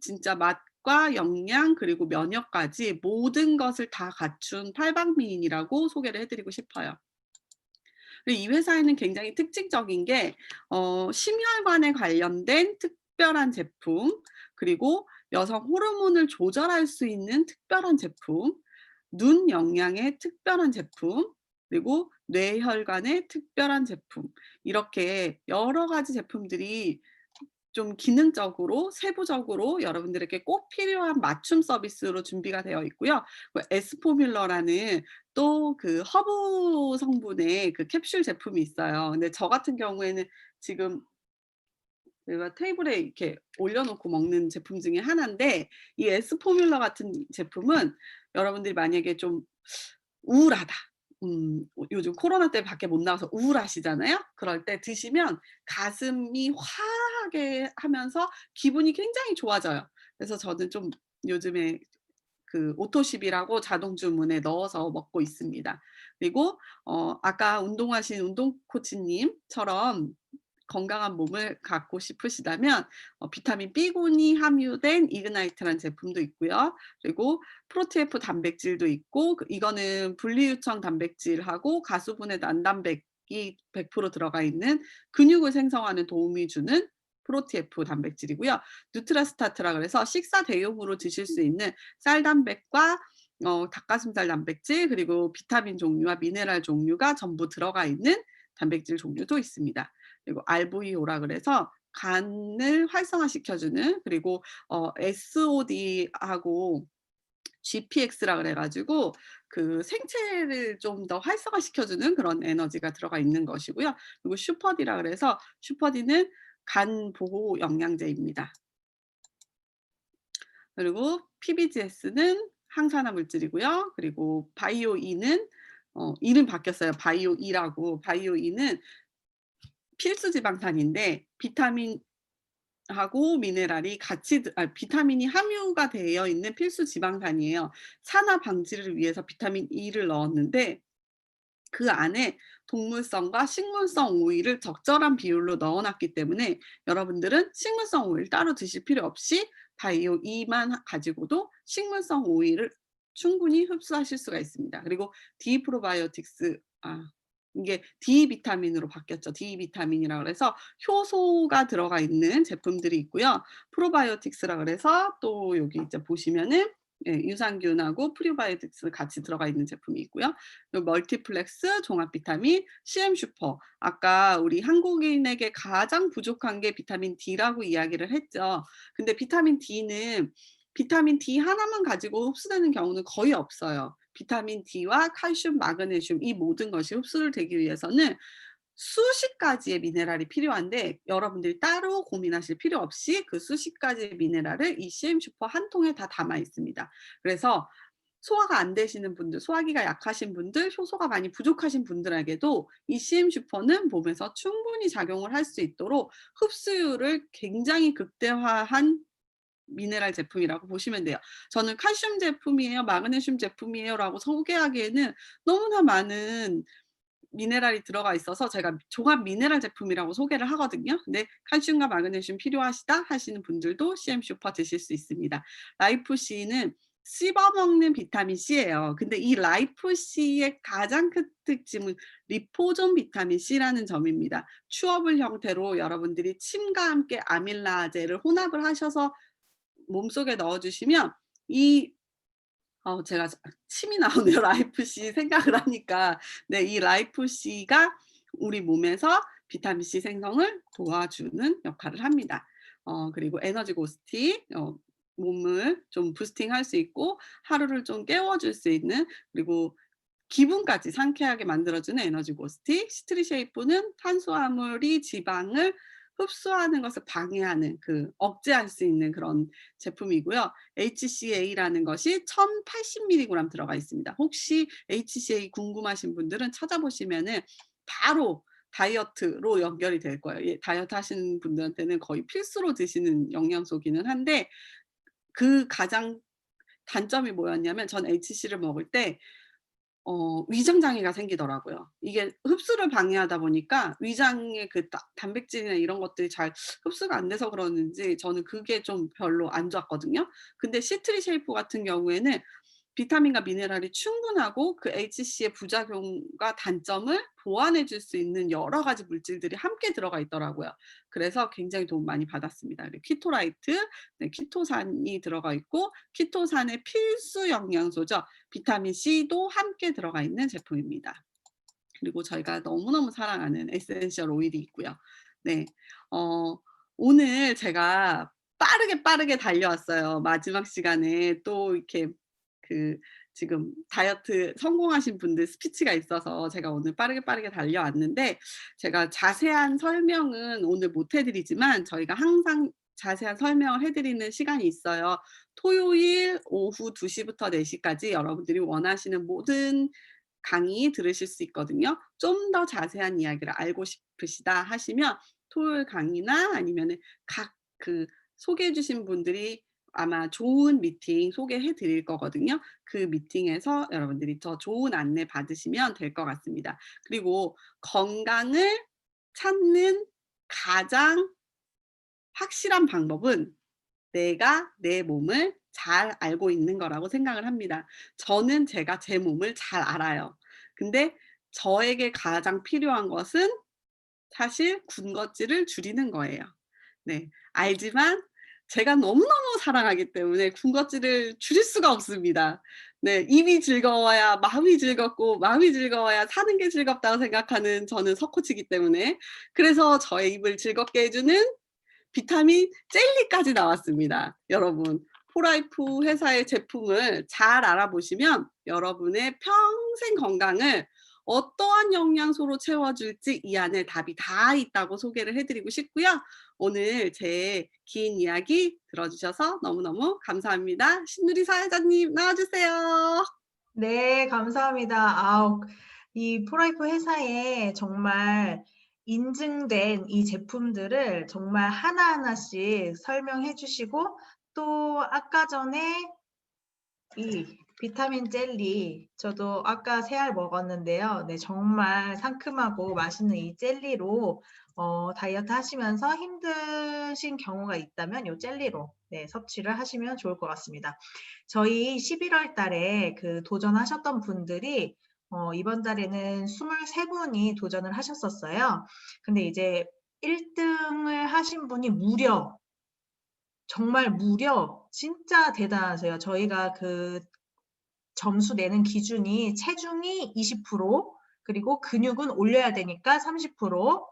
진짜 맛과 영양 그리고 면역까지 모든 것을 다 갖춘 팔방미인이라고 소개를 해 드리고 싶어요. 이 회사에는 굉장히 특징적인 게 심혈관에 관련된 특별한 제품 그리고 여성 호르몬을 조절할 수 있는 특별한 제품 눈 영양의 특별한 제품 그리고 뇌혈관의 특별한 제품 이렇게 여러 가지 제품들이 좀 기능적으로 세부적으로 여러분들에게 꼭 필요한 맞춤 서비스로 준비가 되어 있고요. 에스포뮬러라는 또 허브 성분의 캡슐 제품이 있어요. 근데 저 같은 경우에는 지금 제가 테이블에 이렇게 올려놓고 먹는 제품 중에 하나인데 이 에스포뮬러 같은 제품은 여러분들이 만약에 좀 우울하다. 요즘 코로나 때문에 밖에 못 나가서 우울하시잖아요. 그럴 때 드시면 가슴이 화하게 하면서 기분이 굉장히 좋아져요. 그래서 저는 좀 요즘에 오토십이라고 자동 주문에 넣어서 먹고 있습니다. 그리고 아까 운동하신 운동 코치님처럼 건강한 몸을 갖고 싶으시다면 비타민 B군이 함유된 이그나이트라는 제품도 있고요. 그리고 프로티에프 단백질도 있고 이거는 분리유청 단백질하고 가수분해 난단백이 100% 들어가 있는 근육을 생성하는 도움이 주는 프로티에프 단백질이고요. 누트라스타트라 그래서 식사 대용으로 드실 수 있는 쌀단백과 닭가슴살 단백질 그리고 비타민 종류와 미네랄 종류가 전부 들어가 있는 단백질 종류도 있습니다. 그리고 RVO라 그래서 간을 활성화시켜주는, 그리고 SOD하고 GPX라 그래가지고 그 생체를 좀 더 활성화시켜주는 그런 에너지가 들어가 있는 것이고요. 그리고 슈퍼디라 그래서 슈퍼디는 간 보호 영양제입니다. 그리고 PBGS는 항산화 물질이고요. 그리고 바이오 E는 이름 바뀌었어요. 바이오 E라고. 바이오 E는 필수 지방산인데 비타민하고 미네랄이 같이 비타민이 함유가 되어 있는 필수 지방산이에요. 산화 방지를 위해서 비타민 E를 넣었는데 그 안에 동물성과 식물성 오일을 적절한 비율로 넣어놨기 때문에 여러분들은 식물성 오일 따로 드실 필요 없이 바이오 E만 가지고도 식물성 오일을 충분히 흡수하실 수가 있습니다. 그리고 D 프로바이오틱스, 이게 D 비타민으로 바뀌었죠. D 비타민이라 그래서 효소가 들어가 있는 제품들이 있고요. 프로바이오틱스라 그래서 또 여기 이제 보시면은 유산균하고 프리바이오틱스 같이 들어가 있는 제품이 있고요. 멀티플렉스 종합 비타민, CM 슈퍼. 아까 우리 한국인에게 가장 부족한 게 비타민 D라고 이야기를 했죠. 근데 비타민 D는 비타민 D 하나만 가지고 흡수되는 경우는 거의 없어요. 비타민 D와 칼슘, 마그네슘 이 모든 것이 흡수를 되기 위해서는 수십 가지의 미네랄이 필요한데 여러분들이 따로 고민하실 필요 없이 그 수십 가지의 미네랄을 이 CM 슈퍼 한 통에 다 담아 있습니다. 그래서 소화가 안 되시는 분들, 소화기가 약하신 분들, 효소가 많이 부족하신 분들에게도 이 CM 슈퍼는 몸에서 충분히 작용을 할 수 있도록 흡수율을 굉장히 극대화한 미네랄 제품이라고 보시면 돼요. 저는 칼슘 제품이에요, 마그네슘 제품이에요 라고 소개하기에는 너무나 많은 미네랄이 들어가 있어서 제가 종합 미네랄 제품이라고 소개를 하거든요. 근데 칼슘과 마그네슘 필요하시다 하시는 분들도 CM 슈퍼 드실 수 있습니다. 라이프 C는 씹어먹는 비타민 C예요. 근데 이 라이프 C의 가장 큰 특징은 리포존 비타민 C라는 점입니다. 추어블 형태로 여러분들이 침과 함께 아밀라제를 혼합을 하셔서 몸속에 넣어주시면 제가 침이 나오네요. 라이프 C 생각을 하니까. 네, 이 라이프 C가 우리 몸에서 비타민 C 생성을 도와주는 역할을 합니다. 그리고 에너지 고스티, 몸을 좀 부스팅할 수 있고 하루를 좀 깨워줄 수 있는, 그리고 기분까지 상쾌하게 만들어주는 에너지 고스티. 시트리쉐이프는 탄수화물이 지방을 흡수하는 것을 방해하는 억제할 수 있는 그런 제품이고요. HCA라는 것이 1080mg 들어가 있습니다. 혹시 HCA 궁금하신 분들은 찾아보시면은 바로 다이어트로 연결이 될 거예요. 다이어트 하시는 분들한테는 거의 필수로 드시는 영양소기는 한데 그 가장 단점이 뭐였냐면 전 HC를 먹을 때 위장 장애가 생기더라고요. 이게 흡수를 방해하다 보니까 위장의 단백질이나 이런 것들이 잘 흡수가 안 돼서 그러는지 저는 그게 좀 별로 안 좋았거든요. 근데 시트리쉐이프 같은 경우에는 비타민과 미네랄이 충분하고 그 HC의 부작용과 단점을 보완해 줄 수 있는 여러 가지 물질들이 함께 들어가 있더라고요. 그래서 굉장히 도움 많이 받았습니다. 키토라이트, 키토산이 들어가 있고 키토산의 필수 영양소죠. 비타민 C도 함께 들어가 있는 제품입니다. 그리고 저희가 너무너무 사랑하는 에센셜 오일이 있고요. 네, 오늘 제가 빠르게 달려왔어요. 마지막 시간에 또 이렇게 지금 다이어트 성공하신 분들 스피치가 있어서 제가 오늘 빠르게 달려왔는데 제가 자세한 설명은 오늘 못 해드리지만 저희가 항상 자세한 설명을 해드리는 시간이 있어요. 토요일 오후 2시부터 4시까지 여러분들이 원하시는 모든 강의 들으실 수 있거든요. 좀 더 자세한 이야기를 알고 싶으시다 하시면 토요일 강의나 아니면은 각 소개해 주신 분들이 아마 좋은 미팅 소개해 드릴 거거든요. 그 미팅에서 여러분들이 더 좋은 안내 받으시면 될 것 같습니다. 그리고 건강을 찾는 가장 확실한 방법은 내가 내 몸을 잘 알고 있는 거라고 생각을 합니다. 저는 제가 제 몸을 잘 알아요. 근데 저에게 가장 필요한 것은 사실 군것질을 줄이는 거예요. 네, 알지만 제가 너무너무 사랑하기 때문에 군것질을 줄일 수가 없습니다. 네, 입이 즐거워야 마음이 즐겁고 마음이 즐거워야 사는 게 즐겁다고 생각하는 저는 석코치이기 때문에 그래서 저의 입을 즐겁게 해주는 비타민 젤리까지 나왔습니다. 여러분, 포라이프 회사의 제품을 잘 알아보시면 여러분의 평생 건강을 어떠한 영양소로 채워줄지 이 안에 답이 다 있다고 소개를 해드리고 싶고요. 오늘 제 긴 이야기 들어주셔서 너무너무 감사합니다. 신누리 사회자님 나와주세요. 네, 감사합니다. 아우, 이 포라이프 회사에 정말 인증된 이 제품들을 정말 하나하나씩 설명해 주시고, 또 아까 전에 이 비타민 젤리, 저도 아까 3알 먹었는데요. 네, 정말 상큼하고 맛있는 이 젤리로 다이어트 하시면서 힘드신 경우가 있다면 이 젤리로 네, 섭취를 하시면 좋을 것 같습니다. 저희 11월 달에 그 도전하셨던 분들이 이번 달에는 23분이 도전을 하셨었어요. 근데 이제 1등을 하신 분이 정말 무려 진짜 대단하세요. 저희가 그 점수 내는 기준이 체중이 20%, 그리고 근육은 올려야 되니까 30%,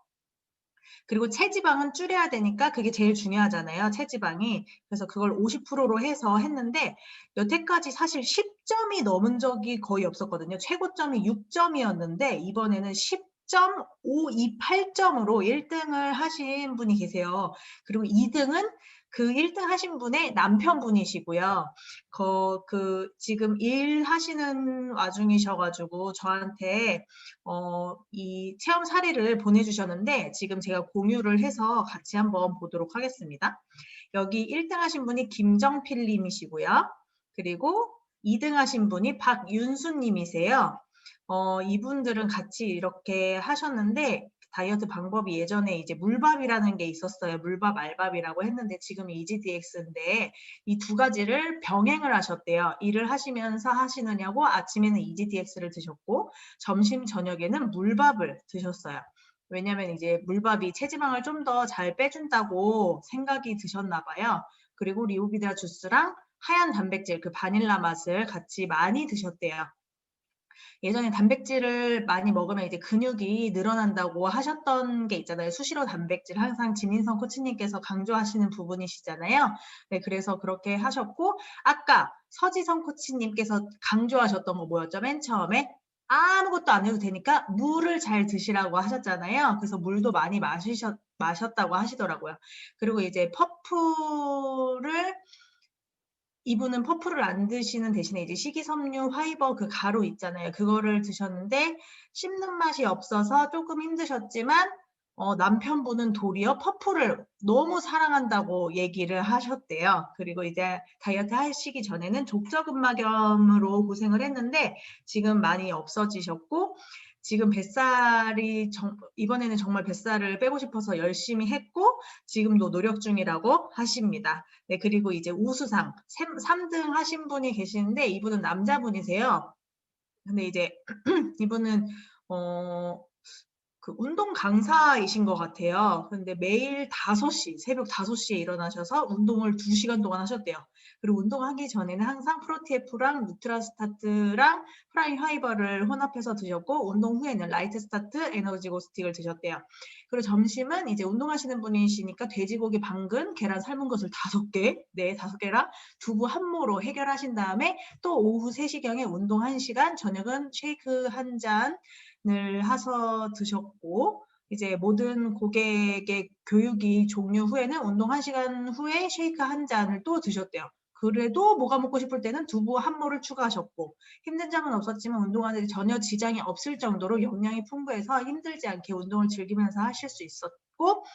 그리고 체지방은 줄여야 되니까 그게 제일 중요하잖아요. 체지방이. 그래서 그걸 50%로 해서 했는데 여태까지 사실 10점이 넘은 적이 거의 없었거든요. 최고점이 6점이었는데 이번에는 10.528점으로 1등을 하신 분이 계세요. 그리고 2등은 그 1등 하신 분의 남편분이시고요. 지금 일하시는 와중이셔가지고 저한테 이 체험 사례를 보내주셨는데 지금 제가 공유를 해서 같이 한번 보도록 하겠습니다. 여기 1등 하신 분이 김정필님이시고요. 그리고 2등 하신 분이 박윤수님이세요. 이분들은 같이 이렇게 하셨는데 다이어트 방법이 예전에 이제 물밥이라는 게 있었어요. 물밥, 알밥이라고 했는데 지금 EGDX인데 이 두 가지를 병행을 하셨대요. 일을 하시면서 하시느냐고 아침에는 EGDX를 드셨고 점심, 저녁에는 물밥을 드셨어요. 왜냐면 이제 물밥이 체지방을 좀 더 잘 빼준다고 생각이 드셨나 봐요. 그리고 리오비다 주스랑 하얀 단백질, 그 바닐라 맛을 같이 많이 드셨대요. 예전에 단백질을 많이 먹으면 이제 근육이 늘어난다고 하셨던 게 있잖아요. 수시로 단백질 항상 진인성 코치님께서 강조하시는 부분이시잖아요. 네, 그래서 그렇게 하셨고 아까 서지성 코치님께서 강조하셨던 거 뭐였죠? 맨 처음에 아무것도 안 해도 되니까 물을 잘 드시라고 하셨잖아요. 그래서 물도 많이 마셨다고 하시더라고요. 그리고 이제 이분은 퍼프를 안 드시는 대신에 이제 식이섬유 화이버 그 가루 있잖아요. 그거를 드셨는데 씹는 맛이 없어서 조금 힘드셨지만 남편분은 도리어 퍼프를 너무 사랑한다고 얘기를 하셨대요. 그리고 이제 다이어트 하시기 전에는 족저근막염으로 고생을 했는데 지금 많이 없어지셨고 지금 이번에는 정말 뱃살을 빼고 싶어서 열심히 했고 지금도 노력 중이라고 하십니다. 네, 그리고 이제 우수상 3등 하신 분이 계시는데 이분은 남자분이세요. 근데 이제 이분은 그 운동 강사이신 것 같아요. 근데 매일 새벽 5시에 일어나셔서 운동을 2시간 동안 하셨대요. 그리고 운동하기 전에는 항상 프로티에프랑 누트라스타트랑 프라임 하이버를 혼합해서 드셨고 운동 후에는 라이트 스타트 에너지고 스틱을 드셨대요. 그리고 점심은 이제 운동하시는 분이시니까 돼지고기 방근, 계란 삶은 것을 5개, 네, 5개랑 두부 한 모로 해결하신 다음에 또 오후 3시경에 운동 1시간, 저녁은 쉐이크 한 잔을 해서 드셨고 이제 모든 고객의 교육이 종료 후에는 운동 1시간 후에 쉐이크 한 잔을 또 드셨대요. 그래도 뭐가 먹고 싶을 때는 두부 한 모를 추가하셨고 힘든 점은 없었지만 운동하는데 전혀 지장이 없을 정도로 영양이 풍부해서 힘들지 않게 운동을 즐기면서 하실 수 있었고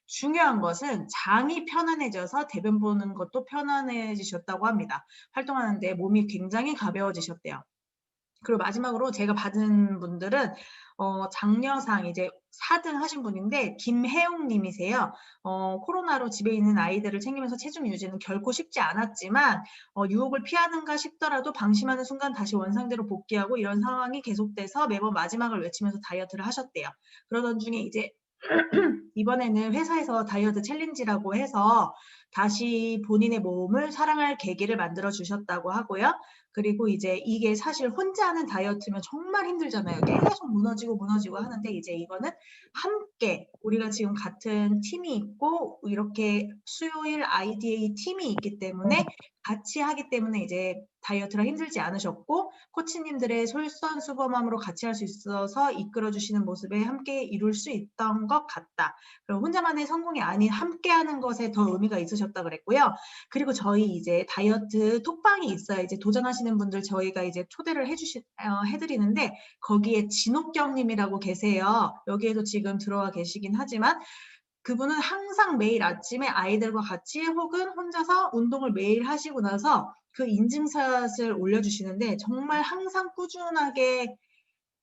중요한 것은 장이 편안해져서 대변 보는 것도 편안해지셨다고 합니다. 활동하는데 몸이 굉장히 가벼워지셨대요. 그리고 마지막으로 제가 받은 분들은 장려상 이제 4등 하신 분인데 김혜용 님이세요. 코로나로 집에 있는 아이들을 챙기면서 체중 유지는 결코 쉽지 않았지만 유혹을 피하는가 싶더라도 방심하는 순간 다시 원상대로 복귀하고 이런 상황이 계속돼서 매번 마지막을 외치면서 다이어트를 하셨대요. 그러던 중에 이제 이번에는 회사에서 다이어트 챌린지라고 해서 다시 본인의 몸을 사랑할 계기를 만들어 주셨다고 하고요. 그리고 이제 이게 사실 혼자 하는 다이어트면 정말 힘들잖아요. 계속 무너지고 하는데 이제 이거는 함께 우리가 지금 같은 팀이 있고 이렇게 수요일 IDA 팀이 있기 때문에 같이 하기 때문에 이제 다이어트가 힘들지 않으셨고 코치님들의 솔선수범함으로 같이 할 수 있어서 이끌어주시는 모습에 함께 이룰 수 있던 것 같다. 그리고 혼자만의 성공이 아닌 함께하는 것에 더 의미가 있으셨다 그랬고요. 그리고 저희 이제 다이어트 톡방이 있어요. 이제 도전하시는 분들 저희가 이제 초대를 해드리는데 거기에 진옥경님이라고 계세요. 여기에도 지금 들어와 계시긴 하지만 그분은 항상 매일 아침에 아이들과 같이 혹은 혼자서 운동을 매일 하시고 나서 그 인증샷을 올려주시는데 정말 항상 꾸준하게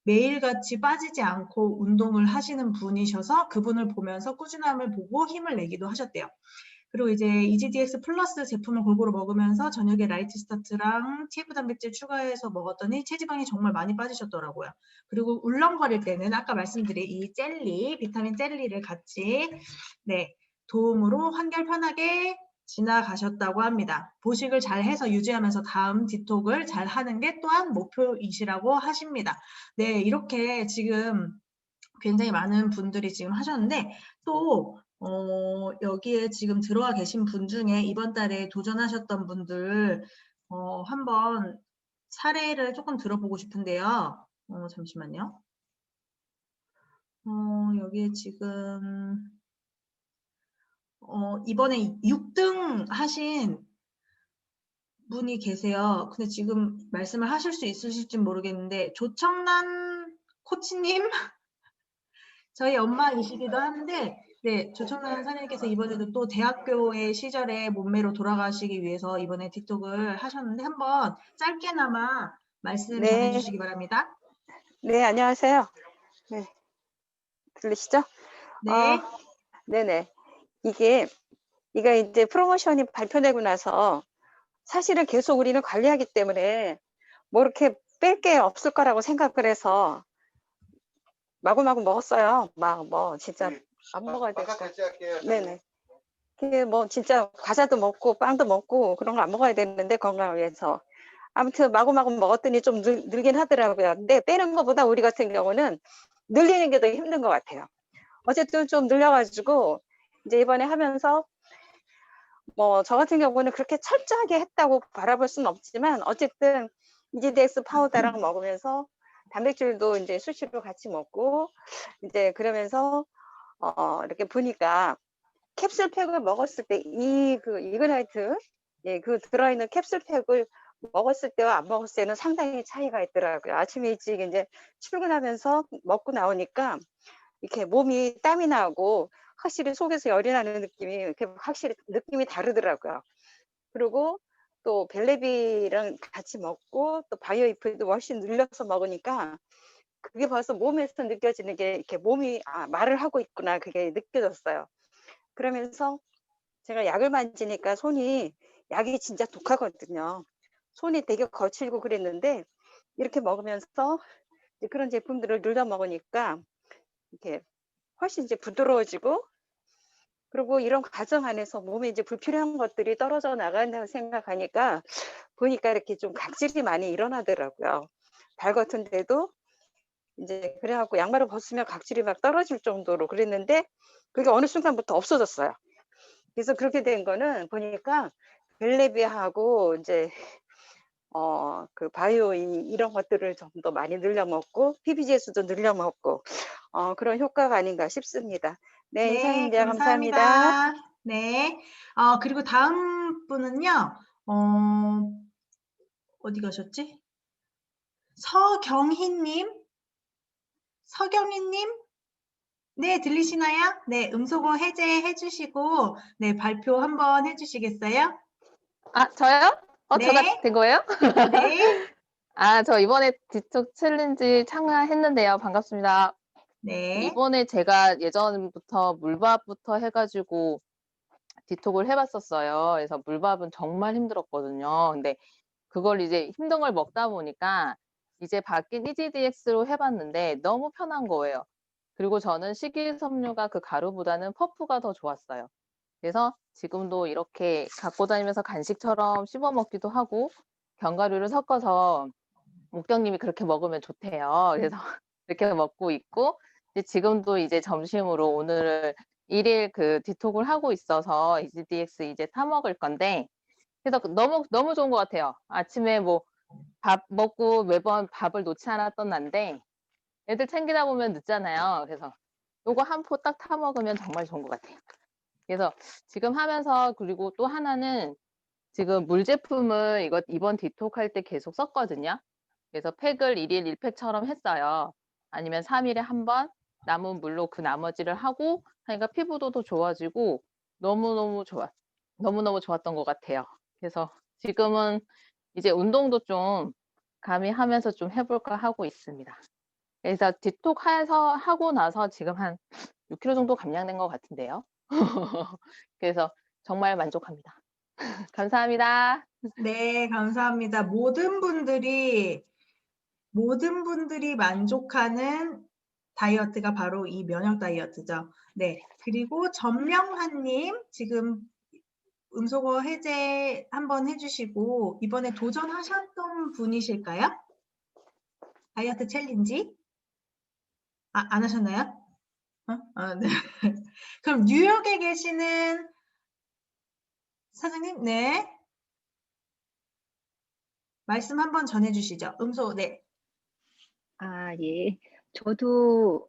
매일같이 빠지지 않고 운동을 하시는 분이셔서 그분을 보면서 꾸준함을 보고 힘을 내기도 하셨대요. 그리고 이제 EGDX 플러스 제품을 골고루 먹으면서 저녁에 라이트 스타트랑 TF 단백질 추가해서 먹었더니 체지방이 정말 많이 빠지셨더라고요. 그리고 울렁거릴 때는 아까 말씀드린 이 젤리, 비타민 젤리를 같이 도움으로 한결 편하게 지나가셨다고 합니다. 보식을 잘 해서 유지하면서 다음 디톡을 잘 하는 게 또한 목표이시라고 하십니다. 네, 이렇게 지금 굉장히 많은 분들이 지금 하셨는데 또 여기에 지금 들어와 계신 분 중에 이번 달에 도전하셨던 분들 한번 사례를 조금 들어보고 싶은데요. 잠시만요. 여기에 지금 이번에 6등 하신 분이 계세요. 근데 지금 말씀을 하실 수 있으실지 모르겠는데 조청란 코치님 저희 엄마이시기도 한데 네, 조청란 사장님께서 이번에도 또 대학교의 시절에 몸매로 돌아가시기 위해서 이번에 틱톡을 하셨는데 한번 짧게나마 말씀 네. 전해주시기 바랍니다. 네, 안녕하세요. 네, 들리시죠? 네. 네네. 이게 이제 프로모션이 발표되고 나서 사실은 계속 우리는 관리하기 때문에 뭐 이렇게 뺄 게 없을 거라고 생각을 해서 마구마구 먹었어요. 막 뭐 진짜 안 먹어야 될까. 네네. 그게 뭐 진짜 과자도 먹고 빵도 먹고 그런 거 안 먹어야 되는데 건강을 위해서. 아무튼 마구마구 먹었더니 좀 늘긴 하더라고요. 근데 빼는 것보다 우리 같은 경우는 늘리는 게 더 힘든 것 같아요. 어쨌든 좀 늘려가지고 이제 이번에 하면서 뭐 저 같은 경우는 그렇게 철저하게 했다고 바라볼 수는 없지만 어쨌든 EGDX 파우더랑 먹으면서 단백질도 이제 수시로 같이 먹고 이제 그러면서 이렇게 보니까 캡슐팩을 먹었을 때 그 이그나이트 그 들어있는 캡슐팩을 먹었을 때와 안 먹었을 때는 상당히 차이가 있더라고요. 아침에 일찍 이제 출근하면서 먹고 나오니까 이렇게 몸이 땀이 나고 확실히 속에서 열이 나는 느낌이 이렇게 확실히 느낌이 다르더라고요. 그리고 또 벨레비랑 같이 먹고 또 바이오이프도 훨씬 늘려서 먹으니까 그게 벌써 몸에서 느껴지는 게 이렇게 몸이 말을 하고 있구나 그게 느껴졌어요. 그러면서 제가 약을 만지니까 약이 진짜 독하거든요. 손이 되게 거칠고 그랬는데 이렇게 먹으면서 이제 그런 제품들을 눌러 먹으니까 이렇게 훨씬 이제 부드러워지고 그리고 이런 과정 안에서 몸에 이제 불필요한 것들이 떨어져 나간다고 생각하니까 보니까 이렇게 좀 각질이 많이 일어나더라고요. 발 같은데도 이제 그래갖고 양말을 벗으면 각질이 막 떨어질 정도로 그랬는데 그게 어느 순간부터 없어졌어요. 그래서 그렇게 된 거는 보니까 벨레비하고 이제 그 바이오인 이런 것들을 좀 더 많이 늘려 먹고 PBGS도 늘려 먹고 그런 효과가 아닌가 싶습니다. 네, 네, 이상입니다. 감사합니다. 감사합니다. 네. 그리고 다음 분은요. 어디 가셨지? 서경희님? 네, 들리시나요? 네, 음소거 해제해 주시고, 네, 발표 한번 해주시겠어요? 저요? 네. 저가 된 거예요? 네. 저 이번에 디톡 챌린지 참가했는데요. 반갑습니다. 네. 이번에 제가 예전부터 물밥부터 해가지고 디톡을 해봤었어요. 그래서 물밥은 정말 힘들었거든요. 근데 그걸 이제 힘든 걸 먹다 보니까 이제 바뀐 EGDX로 해봤는데 너무 편한 거예요. 그리고 저는 식이섬유가 그 가루보다는 퍼프가 더 좋았어요. 그래서 지금도 이렇게 갖고 다니면서 간식처럼 씹어 먹기도 하고 견과류를 섞어서 목장님이 그렇게 먹으면 좋대요. 그래서 이렇게 먹고 있고, 이제 지금도 이제 점심으로 오늘 1일 그 디톡을 하고 있어서 EGDX 이제 타 먹을 건데, 그래서 너무 좋은 것 같아요. 아침에 뭐 밥 먹고 매번 밥을 놓지 않았던 난데 애들 챙기다 보면 늦잖아요. 그래서 요거 한 포 딱 타 먹으면 정말 좋은 것 같아요. 그래서 지금 하면서, 그리고 또 하나는 지금 물 제품을 이번 디톡 할 때 계속 썼거든요. 그래서 팩을 1일 1팩처럼 했어요. 아니면 3일에 한 번 남은 물로 그 나머지를 하고 하니까 피부도 더 좋아지고 너무너무 좋았던 것 같아요. 그래서 지금은 이제 운동도 좀 감이 하면서 좀 해볼까 하고 있습니다. 그래서 디톡 하고 나서 지금 한 6kg 정도 감량된 것 같은데요. 그래서 정말 만족합니다. 감사합니다. 네, 감사합니다. 모든 분들이 만족하는 다이어트가 바로 이 면역 다이어트죠. 네, 그리고 전명환님 지금 음소거 해제 한번 해주시고 이번에 도전하셨던 분이실까요? 다이어트 챌린지? 안 하셨나요? 네. 그럼 뉴욕에 계시는 사장님, 네. 말씀 한번 전해주시죠. 네. 예. 저도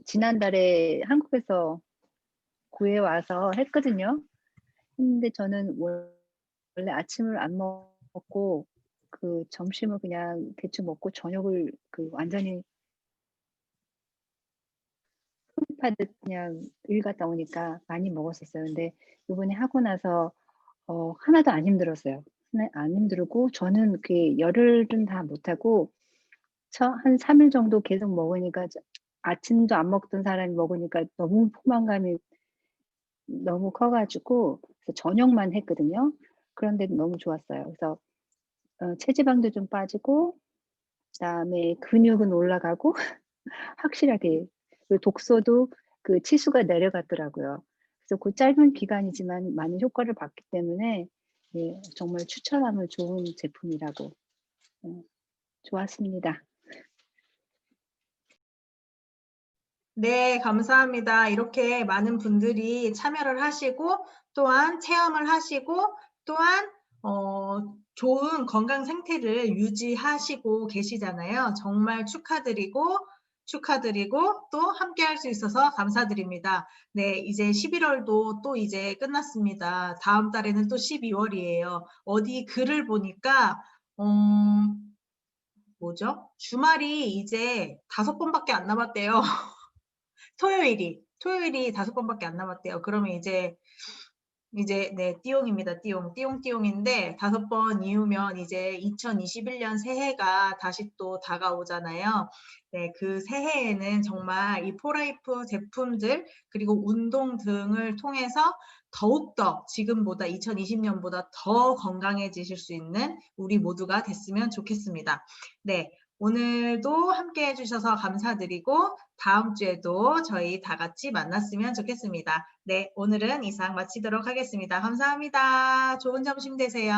지난달에 한국에서 구해와서 했거든요. 근데 저는 원래 아침을 안 먹고 그 점심을 그냥 대충 먹고 저녁을 완전히 흡입하듯 그냥 일 갔다 오니까 많이 먹었었어요. 근데 이번에 하고 나서 하나도 안 힘들었어요. 안 힘들고 저는 그 열흘은 다 못하고 한 3일 정도 계속 먹으니까 아침도 안 먹던 사람이 먹으니까 너무 포만감이 너무 커가지고 그래서 저녁만 했거든요. 그런데 너무 좋았어요. 그래서 체지방도 좀 빠지고 그다음에 근육은 올라가고 확실하게 그리고 독소도 그 치수가 내려갔더라고요. 그래서 그 짧은 기간이지만 많은 효과를 봤기 때문에 예, 정말 추천하면 좋은 제품이라고 좋았습니다. 네, 감사합니다. 이렇게 많은 분들이 참여를 하시고 또한 체험을 하시고 또한 좋은 건강 상태를 유지하시고 계시잖아요. 정말 축하드리고 또 함께 할 수 있어서 감사드립니다. 네, 이제 11월도 또 이제 끝났습니다. 다음 달에는 또 12월이에요. 어디 글을 보니까 뭐죠? 주말이 이제 5번밖에 안 남았대요. 토요일이 5번밖에 안 남았대요. 그러면 이제 네, 띠용입니다. 띠용인데 5번 이후면 이제 2021년 새해가 다시 또 다가오잖아요. 네, 그 새해에는 정말 이 포라이프 제품들 그리고 운동 등을 통해서 더욱더 지금보다 2020년보다 더 건강해지실 수 있는 우리 모두가 됐으면 좋겠습니다. 네, 오늘도 함께 해주셔서 감사드리고 다음 주에도 저희 다 같이 만났으면 좋겠습니다. 네, 오늘은 이상 마치도록 하겠습니다. 감사합니다. 좋은 점심 되세요.